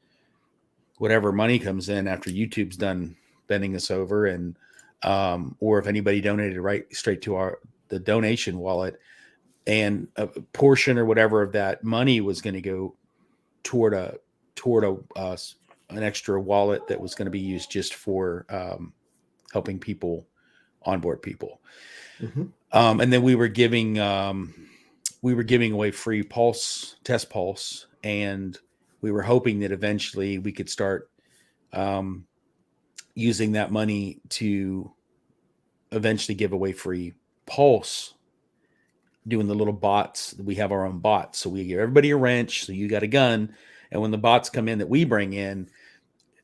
whatever money comes in after YouTube's done bending us over, and or if anybody donated right straight to the donation wallet, and a portion or whatever of that money was going to go toward an extra wallet that was going to be used just for helping people onboard people. And then we were giving away free test pulse, and we were hoping that eventually we could start using that money to eventually give away free pulse, doing the little bots. We have our own bots, so we give everybody a wrench, so you got a gun, and when the bots come in that we bring in,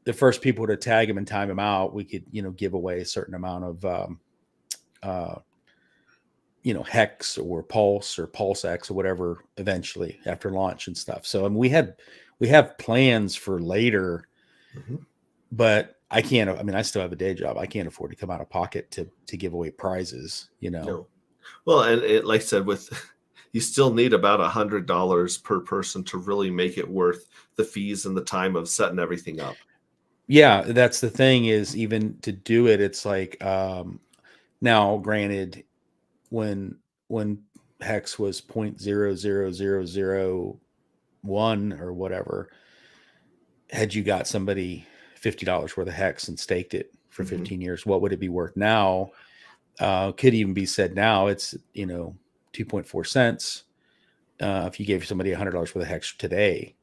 the first people to tag them and time them out, we could give away a certain amount of hex or pulse X or whatever eventually after launch and stuff. So we have plans for later, but I can't. I mean, I still have a day job. I can't afford to come out of pocket to give away prizes. No. Well, and like I said, you still need about $100 per person to really make it worth the fees and the time of setting everything up. Yeah, that's the thing, is even to do it, it's like now, granted, when hex was 0.00001 or whatever, had you got somebody $50 worth of hex and staked it for 15 years, what would it be worth now? Could even be said now it's 2.4 cents. If you gave somebody $100 worth of hex today,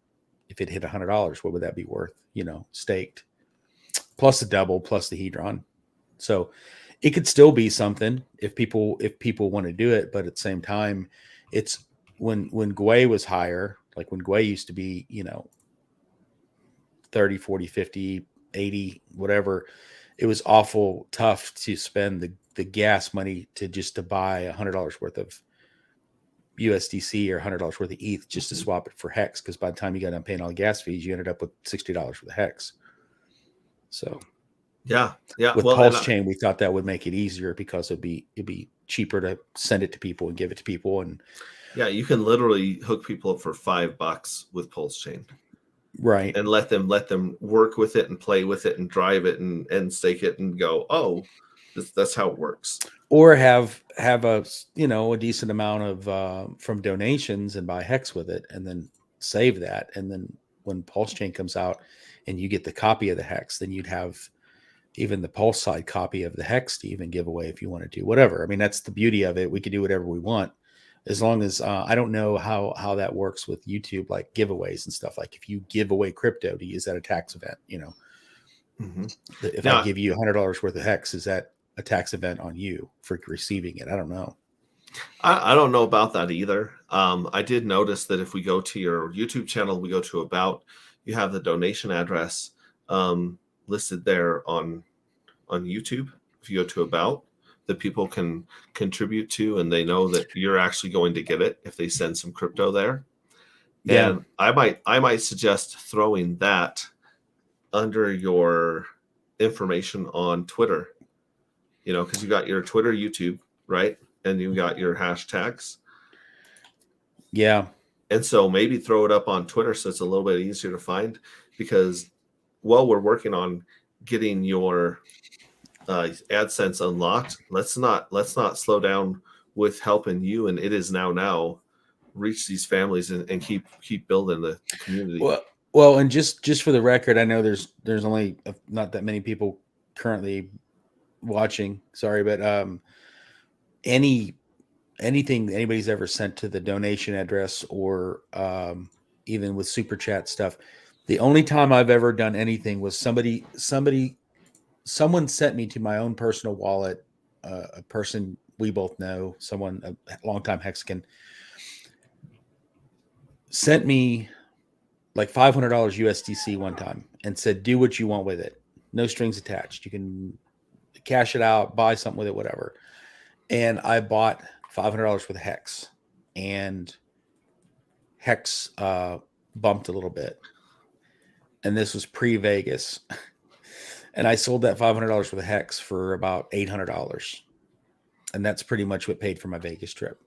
if it hit $100, what would that be worth? Staked, plus the double, plus the hedron. So it could still be something if people want to do it, but at the same time, it's when Gwei was higher, like when Gwei used to be 30, 40, 50, 80, whatever, it was awful tough to spend the gas money to buy $100 worth of USDC or $100 worth of ETH just to swap it for hex, because by the time you got done paying all the gas fees, you ended up with $60 for the hex. So yeah. With Pulse Chain, we thought that would make it easier because it'd be cheaper to send it to people and give it to people. And yeah, you can literally hook people up for $5 with Pulse Chain, right, and let them work with it and play with it and drive it and stake it and go, oh, that's how it works. Or have a a decent amount of from donations and buy hex with it, and then save that, and then when Pulse Chain comes out and you get the copy of the hex, then you'd have even the Pulse side copy of the hex to even give away if you want to do whatever. I mean, that's the beauty of it. We could do whatever we want, as long as I don't know how that works with YouTube, like giveaways and stuff. Like if you give away crypto, is that a tax event? If I give you $100 worth of hex, is that a tax event on you for receiving it? I don't know. I don't know about that either. I did notice that if we go to your YouTube channel, we go to About, you have the donation address listed there on YouTube. If you go to About, that people can contribute to, and they know that you're actually going to get it if they send some crypto there. Yeah. And I might suggest throwing that under your information on Twitter, because you got your Twitter, YouTube, right? And you got your hashtags. Yeah. And so maybe throw it up on Twitter so it's a little bit easier to find, because while we're working on getting your AdSense unlocked, let's not slow down with helping you, and it is now reach these families and keep building the community. Well, and just for the record, I know there's only not that many people currently watching. Sorry, but anything anybody's ever sent to the donation address, or even with super chat stuff, the only time I've ever done anything was someone sent me to my own personal wallet, a person we both know, someone, a longtime Hexagon, sent me like $500 USDC one time and said, do what you want with it. No strings attached. You can cash it out, buy something with it, whatever. And I bought $500 worth of hex, and hex bumped a little bit. And this was pre-Vegas. And I sold that $500 worth of hex for about $800. And that's pretty much what paid for my Vegas trip.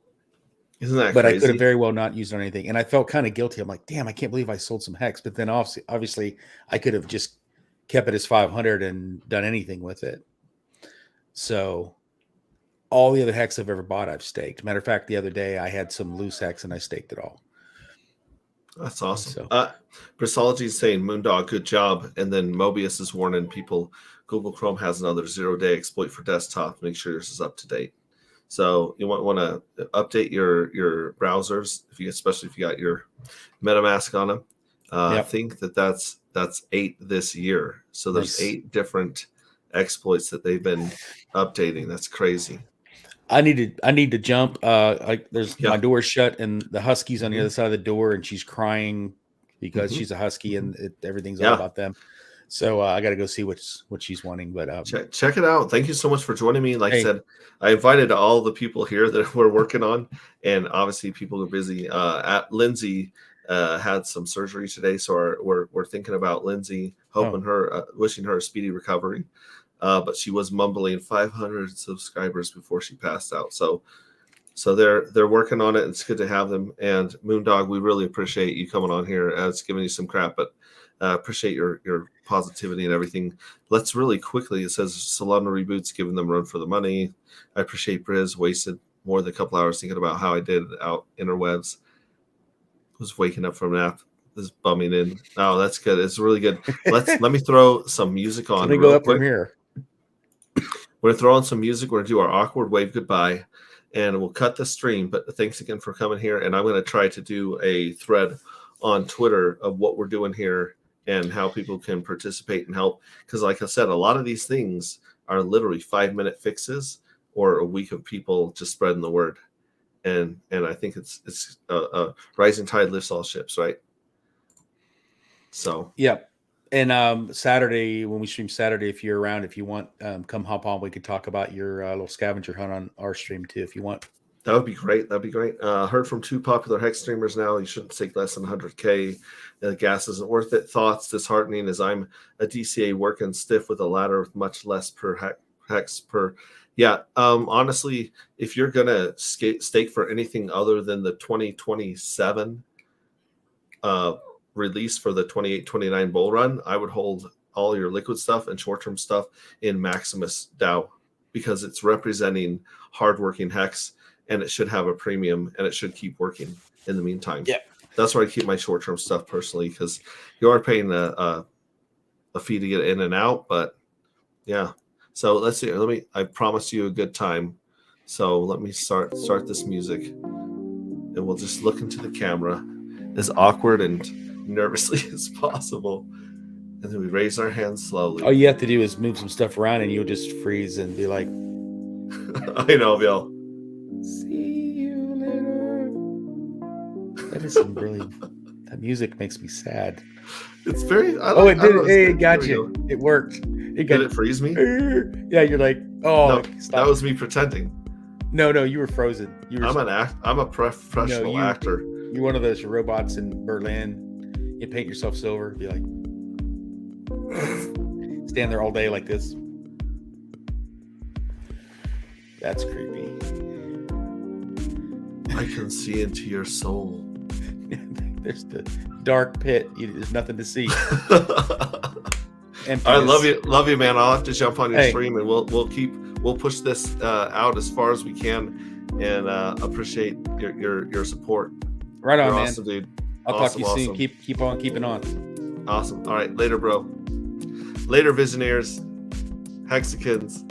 Isn't that but crazy? I could have very well not used it on anything. And I felt kind of guilty. I'm like, damn, I can't believe I sold some hex. But then obviously I could have just kept it as 500 and done anything with it. So all the other hex I've ever bought, I've staked. Matter of fact, the other day I had some loose hex and I staked it all. That's awesome. So, Bristology is saying, Moondog, good job. And then Mobius is warning people, Google Chrome has another 0-day exploit for desktop. Make sure yours is up to date. So you want to update your browsers, especially if you got your MetaMask on them. I think that's 8 this year. So there's 8 different exploits that they've been updating. That's crazy. I need to jump. My door's shut and the husky's on the other side of the door, and she's crying because she's a husky and everything's all about them. So I got to go see what she's wanting. But check it out. Thank you so much for joining me. Like I said, I invited all the people here that we're working on, and obviously people are busy. Lindsay had some surgery today, so we're thinking about Lindsay, hoping wishing her a speedy recovery. But she was mumbling 500 subscribers before she passed out. So they're working on it. It's good to have them. And Moondog, we really appreciate you coming on here. It's giving you some crap, but appreciate your positivity and everything. Let's really quickly, it says Solana Reboots giving them run for the money. I appreciate Briz, Wasted more than a couple hours thinking about how I did out interwebs. Was waking up from a nap, is bumming in. Oh, that's good. It's really good. Let me throw some music on. Let me real go up quick. from here. We're gonna throw on some music. We're gonna do our awkward wave goodbye, and we'll cut the stream. But thanks again for coming here. And I'm gonna try to do a thread on Twitter of what we're doing here and how people can participate and help. Because, like I said, a lot of these things are literally 5-minute fixes or a week of people just spreading the word. And I think it's rising tide lifts all ships, right? So Yep. And Saturday, when we stream Saturday, if you're around, if you want, come hop on. We could talk about your little scavenger hunt on our stream too, if you want. that would be great. That'd be great. Heard from 2 popular hex streamers now. You shouldn't take less than 100K. The gas isn't worth it. Thoughts disheartening as I'm a DCA working stiff with a ladder with much less per hex per. Yeah. Honestly, if you're gonna stake for anything other than the 2027 release for the 28-29 bull run, I would hold all your liquid stuff and short-term stuff in Maximus DAO because it's representing hardworking hex and it should have a premium and it should keep working in the meantime. Yeah. That's where I keep my short-term stuff personally because you are paying a fee to get in and out, but yeah. So let's see. I promised you a good time. So let me start this music and we'll just look into the camera as awkward and nervously as possible, and then we raise our hands slowly. All you have to do is move some stuff around, and you'll just freeze and be like, I know, Bill. "See you later." That is some really. That music makes me sad. It's very. It did. Hey, it got you. It worked. It got. Did it freeze me? Yeah, you're like, oh, No, stop. that was me pretending. No, you were frozen. You were. I'm a professional actor. You're one of those robots in Berlin. You paint yourself silver. Be like, stand there all day like this. That's creepy. I can see into your soul. There's the dark pit. There's nothing to see. I love you, man. I'll have to jump on your Hey. stream, and we'll push this out as far as we can, and appreciate your support. Right on, You're man. awesome, dude. I'll Awesome, talk to you soon. awesome. Keep on keeping on. Awesome. All right, later, bro. Later, Visionaries, Hexicans.